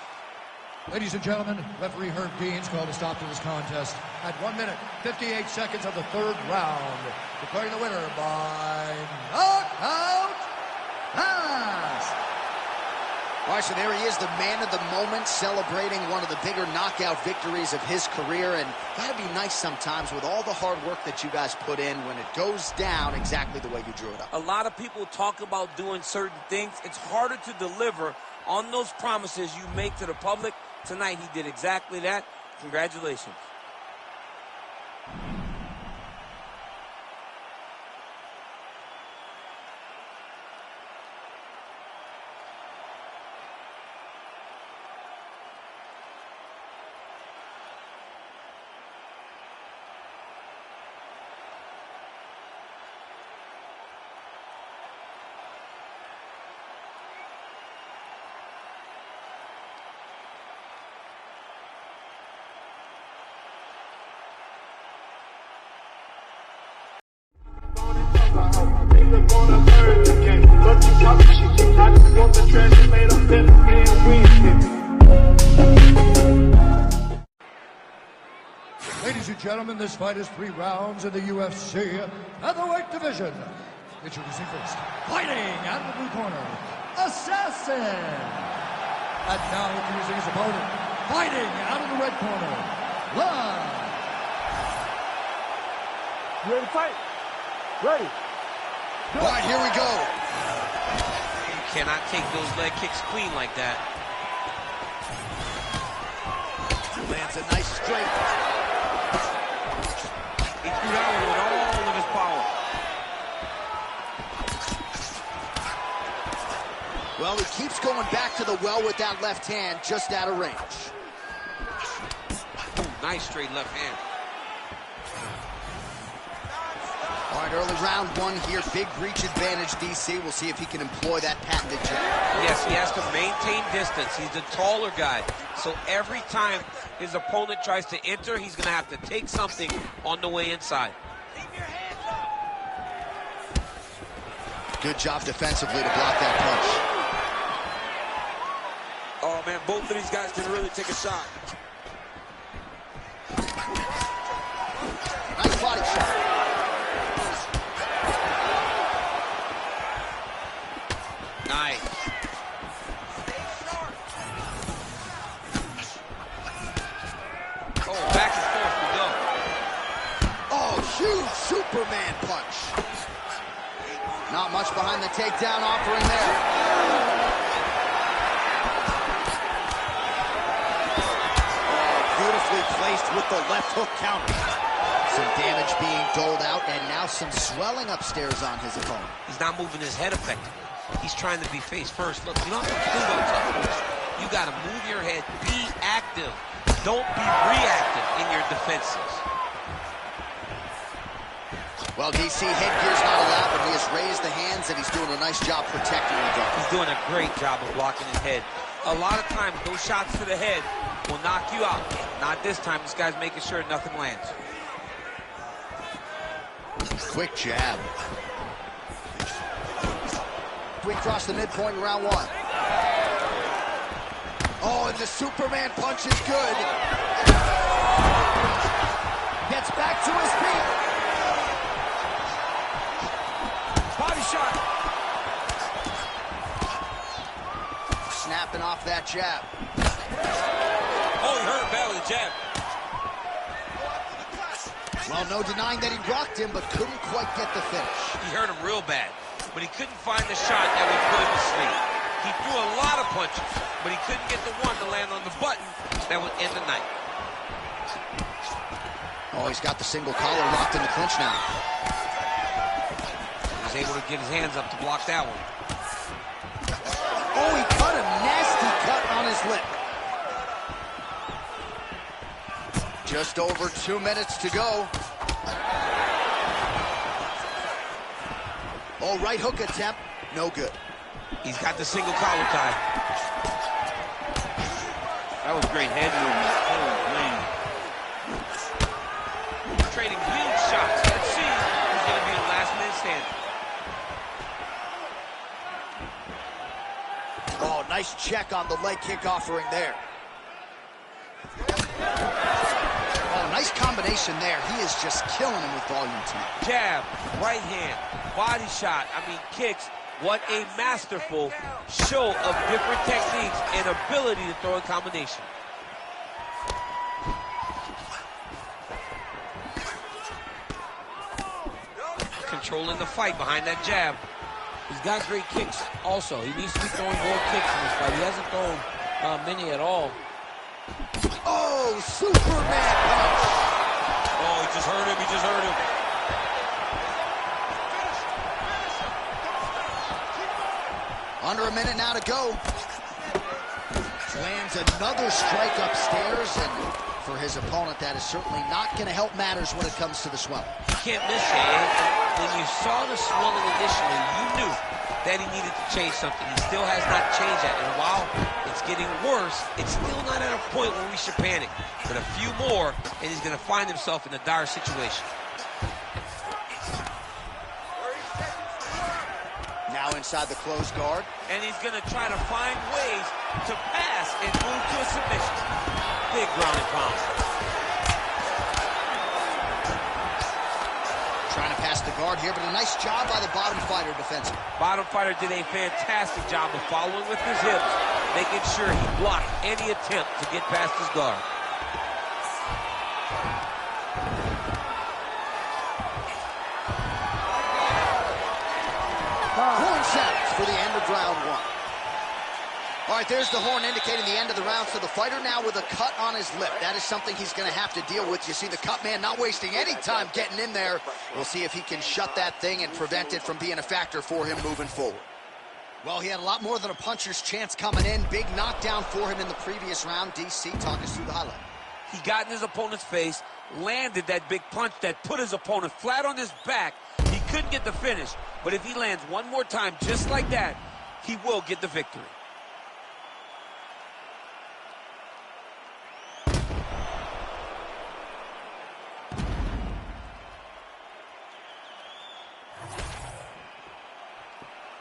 Ladies and gentlemen, referee Herb Dean's called a stop to this contest at 1 minute, 58 seconds of the third round, declaring the winner by knockout pass.
All right, so there he is, the man of the moment, celebrating one of the bigger knockout victories of his career. And gotta be nice sometimes with all the hard work that you guys put in when it goes down exactly the way you drew it up.
A lot of people talk about doing certain things. It's harder to deliver on those promises you make to the public. Tonight, he did exactly that. Congratulations.
Ladies and gentlemen, this fight is 3 rounds in the UFC featherweight division. Introducing first, fighting out of the blue corner, Assassin. And now introducing his opponent, fighting out of the red corner, Love.
You ready to fight? Ready.
All right, here we go.
You cannot take those leg kicks clean like that.
Lands a nice straight.
He threw that one with all of his power.
Well, he keeps going back to the well with that left hand, just out of range.
Ooh, nice straight left hand.
All right, early round 1 here, big reach advantage, DC. We'll see if he can employ that patented jab.
Yes, he has to maintain distance. He's the taller guy. So every time his opponent tries to enter, he's going to have to take something on the way inside.
Good job defensively to block that punch.
Oh, man, both of these guys can really take a shot.
Nice body shot.
Nice. Oh, back and forth we go.
Oh, huge Superman punch. Not much behind the takedown offering there. Beautifully placed with the left hook counter. Some damage being doled out, and now some swelling upstairs on his opponent.
He's not moving his head effectively. He's trying to be face first. Look, you don't have to do those. You got to move your head. Be active. Don't be reactive in your defenses.
Well, DC, headgear's not allowed, but he has raised the hands, and he's doing a nice job protecting the gun.
He's doing a great job of blocking his head. A lot of times, those shots to the head will knock you out. Not this time. This guy's making sure nothing lands.
Quick jab. We cross the midpoint in round 1. Oh, and the Superman punch is good. Gets back to his feet. Body shot. Snapping off that jab.
Oh, he hurt badly, the jab.
Well, no denying that he rocked him, but couldn't quite get the finish.
He hurt him real bad, but he couldn't find the shot that would put him to sleep. He threw a lot of punches, but he couldn't get the one to land on the button that would end the night.
Oh, he's got the single collar locked in the clinch now.
He was able to get his hands up to block that one.
Oh, he cut a nasty cut on his lip. Just over 2 minutes to go. Oh, right hook attempt, no good.
He's got the single collar tie. That was great head movement. Oh, man. Trading huge shots. Let's see who's going to be the last man standing.
Oh, nice check on the leg kick offering there. Oh, nice combination there. He is just killing him with volume tonight.
Jab, right hand, body shot. I mean, kicks
What a masterful show of different techniques and ability to throw in combination. Controlling the fight behind that jab.
He's got great kicks also. He needs to be throwing more kicks in this fight. He hasn't thrown many at all.
Oh, Superman punch.
Oh, he just hurt him. He just hurt him.
Under a minute now to go. Lands another strike upstairs, and for his opponent, that is certainly not going to help matters when it comes to the swelling.
You can't miss it. When you saw the swelling initially, you knew that he needed to change something. He still has not changed that. And while it's getting worse, it's still not at a point where we should panic. But a few more, and he's going to find himself in a dire situation.
Now inside the closed guard.
And he's going to try to find ways to pass and move to a submission. Big ground and pound.
Trying to pass the guard here, but a nice job by the bottom fighter defensively.
Bottom fighter did a fantastic job of following with his hips, making sure he blocked any attempt to get past his guard.
Horn sounds for the end of round one. All right, there's the horn indicating the end of the round. So the fighter now with a cut on his lip. That is something he's going to have to deal with. You see the cut man not wasting any time getting in there. We'll see if he can shut that thing and prevent it from being a factor for him moving forward. Well, he had a lot more than a puncher's chance coming in. Big knockdown for him in the previous round. DC, talk us through the highlight.
He got in his opponent's face, landed that big punch that put his opponent flat on his back. He couldn't get the finish, but if he lands one more time just like that, he will get the victory.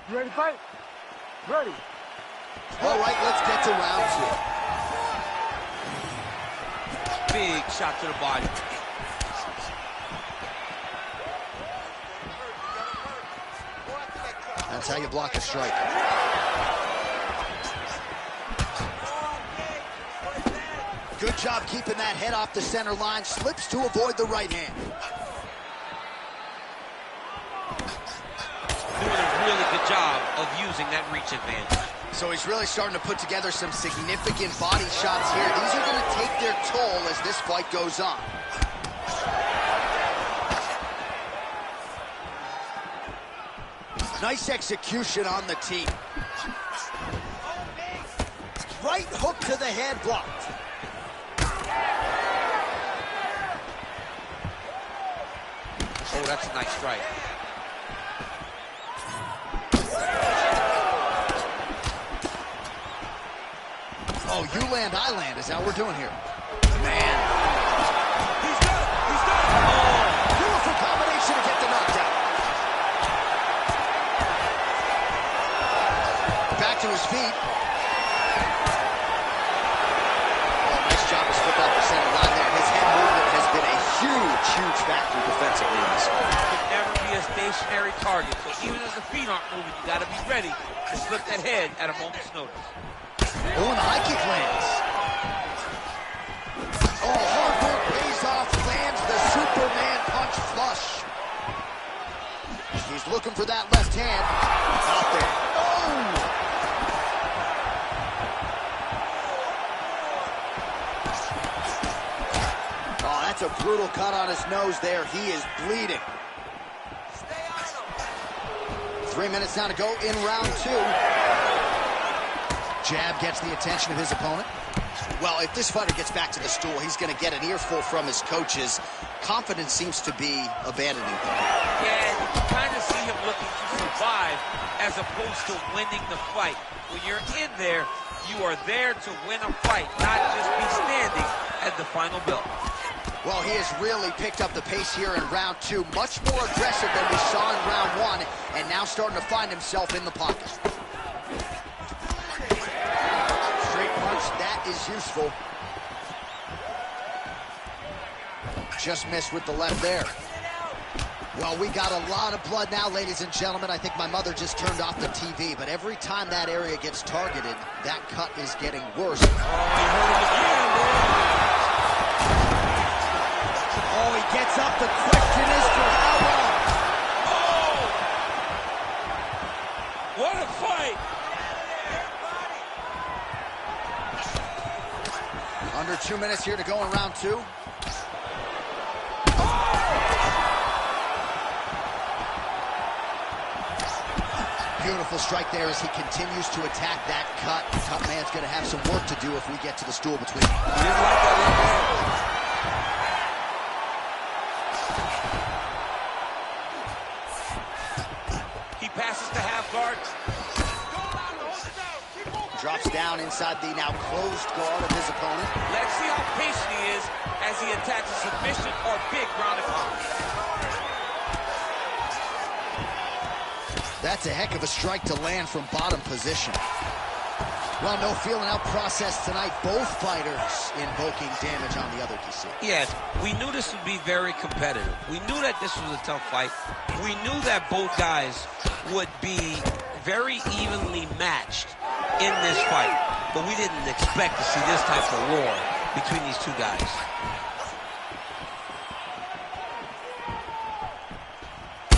You ready to fight? Ready.
All right, let's get to round two.
Big shot to the body.
That's how you block a strike. Good job keeping that head off the center line. Slips to avoid the right hand.
Doing a really good job of using that reach advantage.
So he's really starting to put together some significant body shots here. These are going to take their toll as this fight goes on. Nice execution on the team. Right hook to the head, blocked.
Oh, that's a nice strike.
Oh, you land, I land is how we're doing here. Man.
He's got it. He's got it. Oh.
Beautiful combination to get the knockdown. Back to his feet. Oh, nice job to slip off the center line there. His head movement has been a huge, huge factor defensively in this one.
Could never be a stationary target. So even as the feet aren't moving, you got to be ready to slip that head at a moment's notice.
Oh, and the high kick lands. Oh, hard work pays off, lands the Superman punch flush. He's looking for that left hand. Out there. Oh! Oh, that's a brutal cut on his nose there. He is bleeding. 3 minutes now to go in round two. Jab gets the attention of his opponent. Well, if this fighter gets back to the stool, he's going to get an earful from his coaches. Confidence seems to be abandoning him.
Yeah, you can kind of see him looking to survive as opposed to winning the fight. When you're in there, you are there to win a fight, not just be standing at the final bell.
Well, he has really picked up the pace here in round two. Much more aggressive than we saw in round one, and now starting to find himself in the pocket. That is useful. Just missed with the left there. Well, we got a lot of blood now, ladies and gentlemen. I think my mother just turned off the TV, but every time that area gets targeted, that cut is getting worse.
Oh, he hurt him again,
Oh, he gets up. The question is for how long?
Oh! What a fight!
Under 2 minutes here to go in round 2. Beautiful strike there as he continues to attack that cut. The cut man's going to have some work to do if we get to the stool between them.
He didn't like that left hand. He passes to half guard.
Drops down inside the now closed guard of his opponent.
Let's see how patient he is as he attacks a submission or big ground and pound.
That's a heck of a strike to land from bottom position. Well, no feeling out process tonight. Both fighters invoking damage on the other, DC.
Yes, we knew this would be very competitive. We knew that this was a tough fight. We knew that both guys would be very evenly matched in this fight. But we didn't expect to see this type of war between these two guys.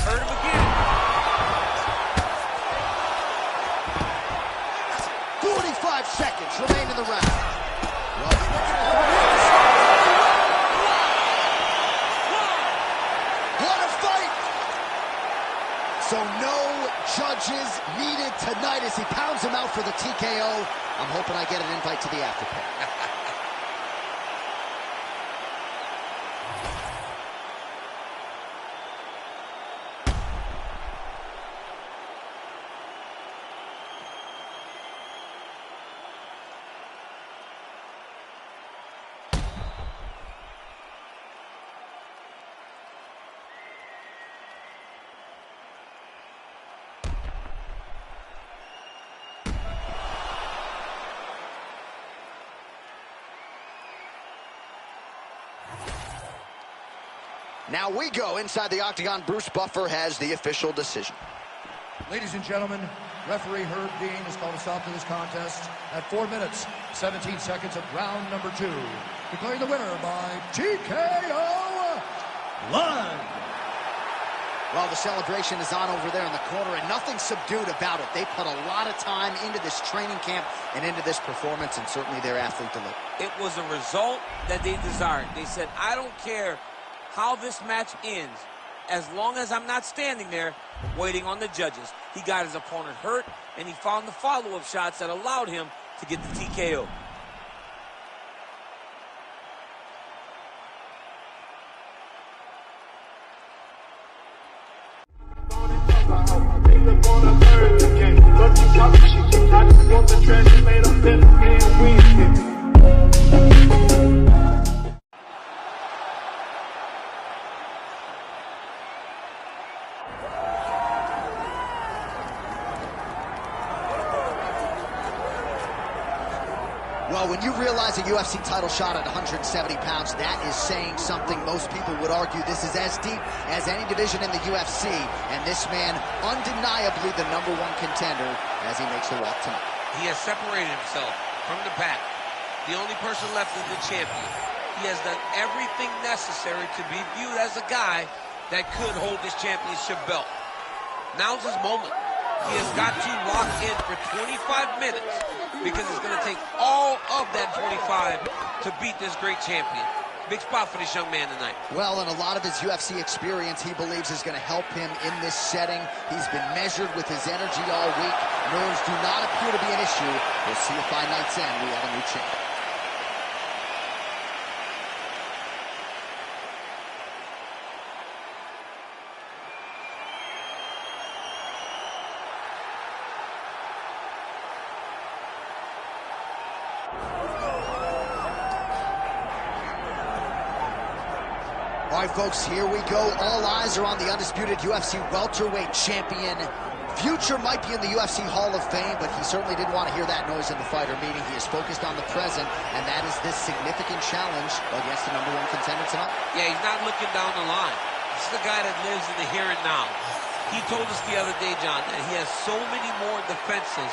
Hurt him again.
45 seconds remain in the round. Well, what a fight! So no judges needed tonight as he pounds him out for the TKO. I'm hoping I get an invite to the afterpay. Now we go inside the octagon. Bruce Buffer has the official decision.
Ladies and gentlemen, referee Herb Dean has called a stop to this contest at 4 minutes, 17 seconds of round number 2. Declaring the winner by TKO live.
Well, the celebration is on over there in the corner, and nothing subdued about it. They put a lot of time into this training camp and into this performance, and certainly their athlete delivered.
It was a result that they desired. They said, I don't care how this match ends, as long as I'm not standing there waiting on the judges. He got his opponent hurt, and he found the follow-up shots that allowed him to get the TKO.
Well, when you realize a UFC title shot at 170 pounds, that is saying something. Most people would argue this is as deep as any division in the UFC, and this man undeniably the #1 contender as he makes the walk tonight.
He has separated himself from the pack. The only person left is the champion. He has done everything necessary to be viewed as a guy that could hold this championship belt. Now's his moment. He has got to lock in for 25 minutes because it's going to take all of that 25 to beat this great champion. Big spot for this young man tonight.
Well, and a lot of his UFC experience he believes is going to help him in this setting. He's been measured with his energy all week. Nerves do not appear to be an issue. We'll see if by night's end we have a new champion. All right, folks, here we go. All eyes are on the undisputed UFC welterweight champion. Future might be in the UFC Hall of Fame, but he certainly didn't want to hear that noise in the fighter meeting. He is focused on the present, and that is this significant challenge against the #1 contender tonight.
Yeah, he's not looking down the line. That's the guy that lives in the here and now. He told us the other day, John, that he has so many more defenses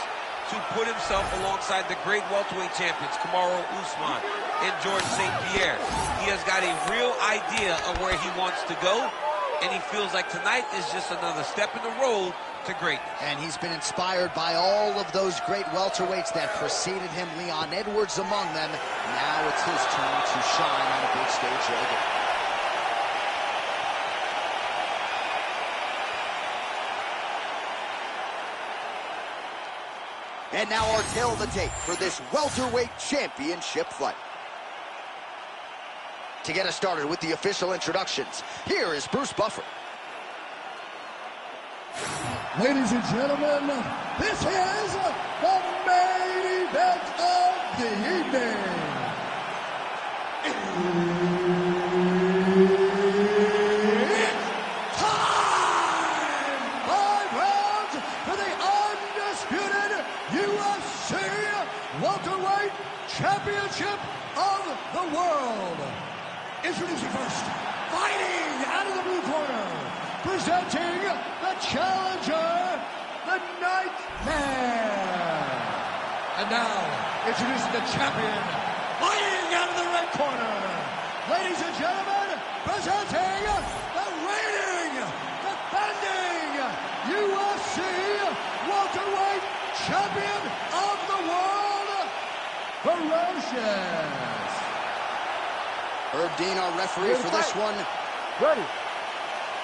to put himself alongside the great welterweight champions, Kamaru Usman and George St. Pierre. He has got a real idea of where he wants to go, and he feels like tonight is just another step in the road to greatness. And
he's been inspired by all of those great welterweights that preceded him, Leon Edwards among them. Now it's his turn to shine on a big stage yet again. And now our tale of the tape for this welterweight championship fight. To get us started with the official introductions, here is Bruce Buffer.
Ladies and gentlemen, this is the main event of the evening. It's time! 5 rounds for the undisputed UFC Welterweight Championship of the World. Introducing first, fighting out of the blue corner, presenting the challenger, the Nightmare. And now, introducing the champion, fighting out of the red corner. Ladies and gentlemen, presenting the reigning, defending UFC welterweight champion of the world, Ferocious.
Herb Dean, our referee for this one.
Ready.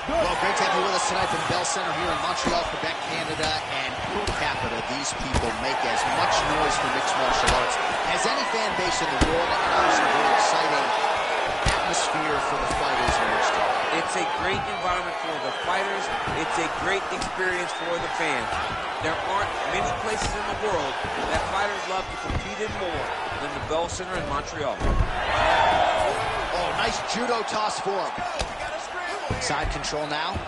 Well, great to have you with us tonight from Bell Center here in Montreal, Quebec, Canada, and per capita, these people make as much noise for mixed martial arts as any fan base in the world, and obviously a very exciting atmosphere for the fighters in which to.
It's a great environment for the fighters. It's a great experience for the fans. There aren't many places in the world that fighters love to compete in more than the Bell Center in Montreal.
Oh, nice judo toss for him. Side control now.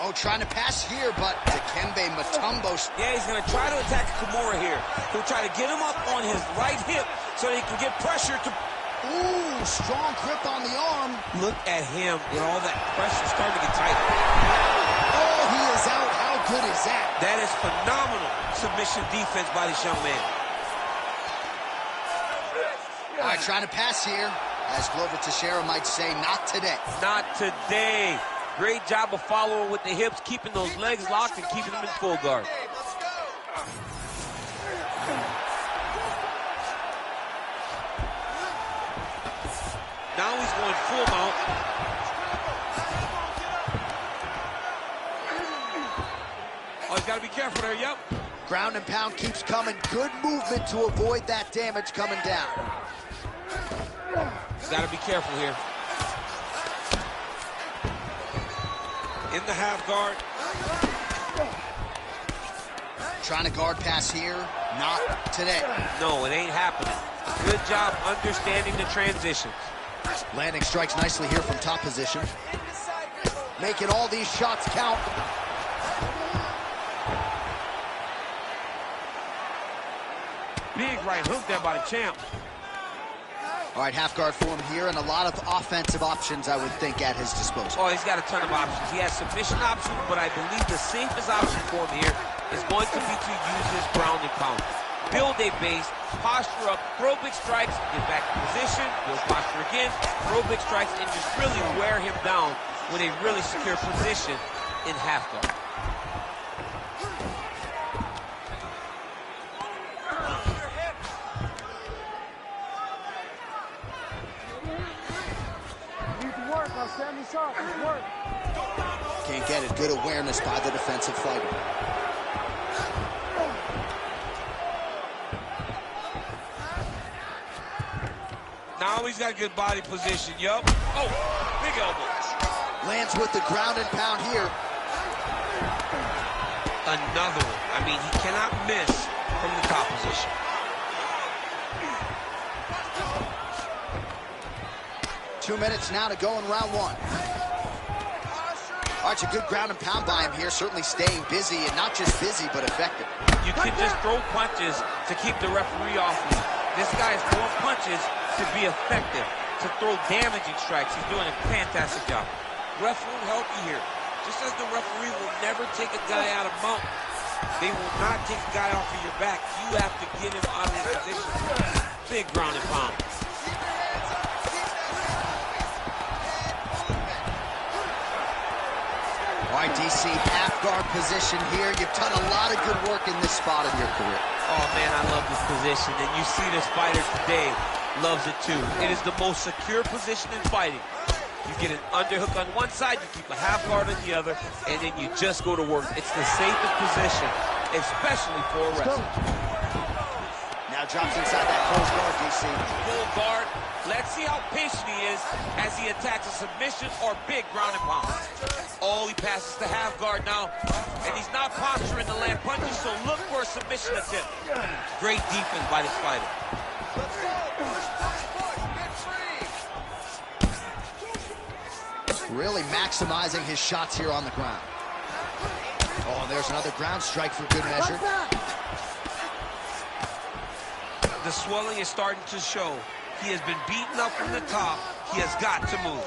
Oh, trying to pass here, but Dikembe Mutombo.
Yeah, he's going to try to attack Kimura here. He'll try to get him up on his right hip so that he can get pressure to...
Ooh, strong grip on the arm.
Look at him with all that pressure starting to get tighter.
Oh, he is out. How good is that?
That is phenomenal submission defense by this young man.
All right, trying to pass here. As Glover Teixeira might say, not today.
Not today. Great job of following with the hips, keeping those legs locked and keeping them in full guard. Now he's going full mount. Oh, he's got to be careful there, yep.
Ground and pound keeps coming. Good movement to avoid that damage coming down.
Got to be careful here. In the half guard.
Trying to guard pass here. Not today.
No, it ain't happening. Good job understanding the transitions.
Landing strikes nicely here from top position. Making all these shots count.
Big right hook there by the champ.
All right, half guard for him here, and a lot of offensive options, I would think, at his disposal.
Oh, he's got a ton of options. He has submission options, but I believe the safest option for him here is going to be to use his ground and pound. Build a base, posture up, throw big strikes, get back in position, build posture again, throw big strikes, and just really wear him down with a really secure position in half guard.
Can't get it. Good awareness by the defensive fighter.
Now he's got good body position. Yup. Oh, big elbow.
Lands with the ground and pound here.
Another one. I mean, he cannot miss from the top position.
Two minutes now to go in round one. All right, it's a good ground and pound by him here, certainly staying busy, and not just busy, but effective.
You can just throw punches to keep the referee off you. This guy is throwing punches to be effective, to throw damaging strikes. He's doing a fantastic job.
Ref won't help you here. Just as the referee will never take a guy out of mount, they will not take a guy off of your back. You have to get him out of his position. Big ground and pound.
All right, DC, half guard position here. You've done a lot of good work in this spot of your career.
Oh, man, I love this position. And you see this fighter today loves it, too. It is the most secure position in fighting. You get an underhook on one side, you keep a half guard on the other, and then you just go to work. It's the safest position, especially for a wrestler.
Now drops inside that closed guard, DC.
Full guard. Let's see how patient he is as he attacks a submission or big ground and pound. Oh, he passes the half guard now, and he's not posturing to land punches, so look for a submission attempt. Great defense by this fighter.
Really maximizing his shots here on the ground. Oh, and there's another ground strike for good measure.
The swelling is starting to show. He has been beaten up from the top. He has got to move.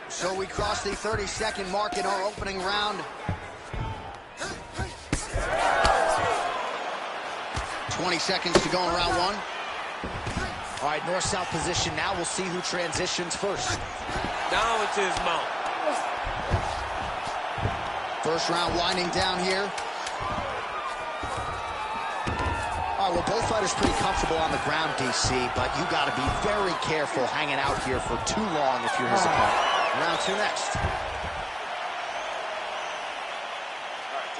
So we cross the 30-second mark in our opening round. 20 seconds to go in round one. All right, north-south position now. We'll see who transitions first.
Now it's his mount.
First round winding down here. All right, well, both fighters pretty comfortable on the ground, DC, but you got to be very careful hanging out here for too long if you're his opponent. Round two next.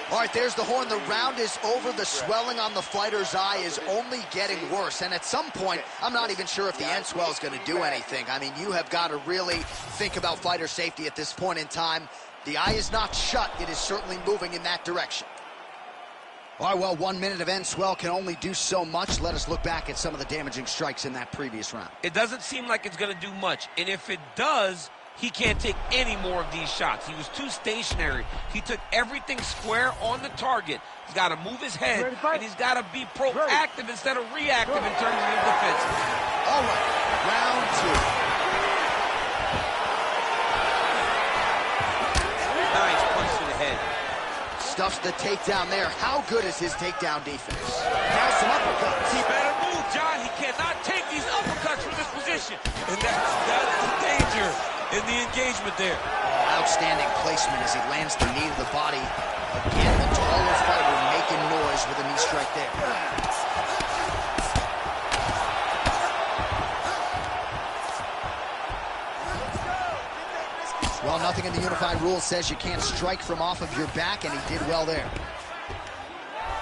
All right, there's the horn. The round is over. The swelling on the fighter's eye is only getting worse. And at some point, I'm not even sure if the end swell is going to do anything. I mean, you have got to really think about fighter safety at this point in time. The eye is not shut. It is certainly moving in that direction. All right, well, 1 minute of end swell can only do so much. Let us look back at some of the damaging strikes in that previous round.
It doesn't seem like it's going to do much. And if it does, he can't take any more of these shots. He was too stationary. He took everything square on the target. He's got to move his head, and he's got to be proactive instead of reactive in terms of his defense.
All right, round two.
Nice punch to the head.
Stuffs the takedown there. How good is his takedown defense? Now some uppercuts.
He better move, John. He cannot take these uppercuts from this position. And that's the danger in the engagement there.
Outstanding placement as he lands the knee to the body. Again, the taller fighter making noise with a knee strike there. Well, nothing in the unified rules says you can't strike from off of your back, and he did well there.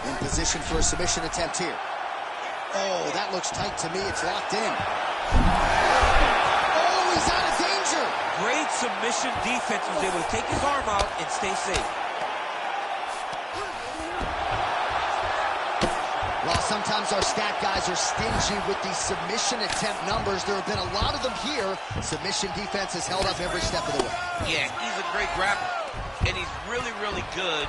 In position for a submission attempt here. Oh, that looks tight to me. It's locked in. Oh, he's out of danger.
Great submission defense. Was able to take his arm out and stay safe.
Well, sometimes our stat guys are stingy with the submission attempt numbers. There have been a lot of them here. Submission defense has held up every step of the way.
Yeah, he's a great grappler. And he's really, really good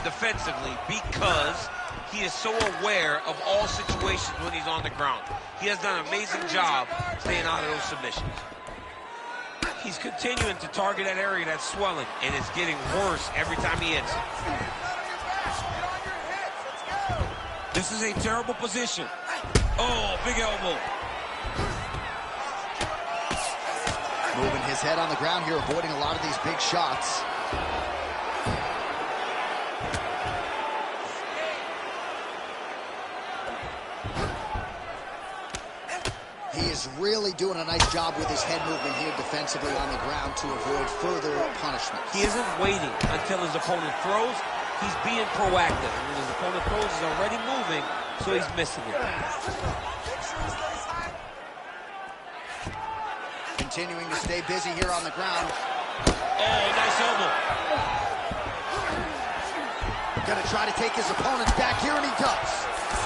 defensively because he is so aware of all situations when he's on the ground. He has done an amazing job staying out of those submissions. He's continuing to target that area that's swelling, and it's getting worse every time he hits it. This is a terrible position. Oh, big elbow.
Moving his head on the ground here, avoiding a lot of these big shots. He is really doing a nice job with his head movement here defensively on the ground to avoid further punishment.
He isn't waiting until his opponent throws. He's being proactive. And when his opponent throws, he's already moving, so he's missing it.
Continuing to stay busy here on the ground.
Oh, nice elbow.
Gonna try to take his opponent's back here, and he does.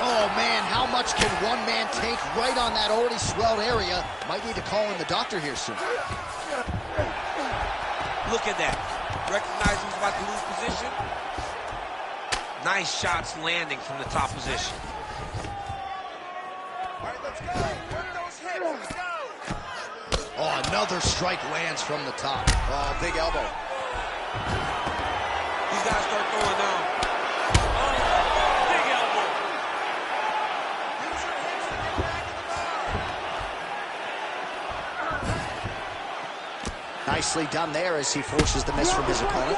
Oh, man, how much can one man take right on that already swelled area? Might need to call in the doctor here soon.
Look at that. Recognize he's about to lose position. Nice shots landing from the top position.
All right, let's go. Work those hips. Let's go.
Another strike lands from the top. Oh, big elbow.
He's got to start throwing now. Oh, big elbow.
Nicely done there as he forces the miss from his opponent.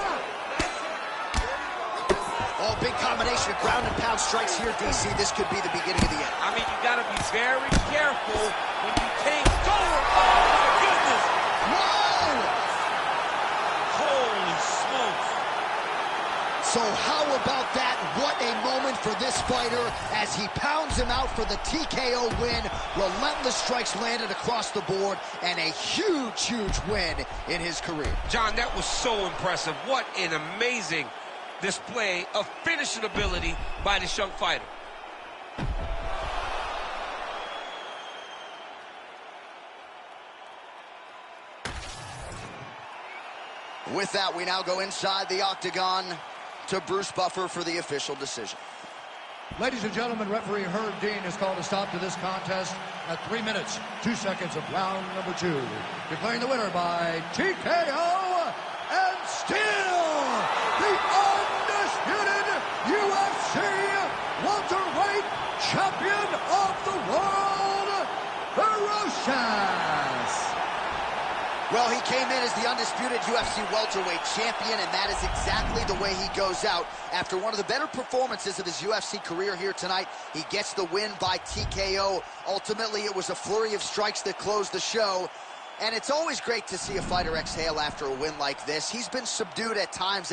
Oh, big combination of ground and pound strikes here, DC. This could be the beginning of the end.
I mean, you got to be very careful when you take forward. Oh, my goodness.
Whoa!
Holy smokes.
So how about that? What a moment for this fighter as he pounds him out for the TKO win. Relentless strikes landed across the board and a huge, huge win in his career.
John, that was so impressive. What an amazing display of finishing ability by this young fighter.
With that, we now go inside the octagon to Bruce Buffer for the official decision.
Ladies and gentlemen, referee Herb Dean has called a stop to this contest at 3 minutes, 2 seconds of round number 2. Declaring the winner by TKO and still the undisputed UFC welterweight champion of the world, Ferocious.
Well, he came in as the undisputed UFC welterweight champion, and that is exactly the way he goes out. After one of the better performances of his UFC career here tonight, he gets the win by TKO. Ultimately, it was a flurry of strikes that closed the show, and it's always great to see a fighter exhale after a win like this. He's been subdued at times.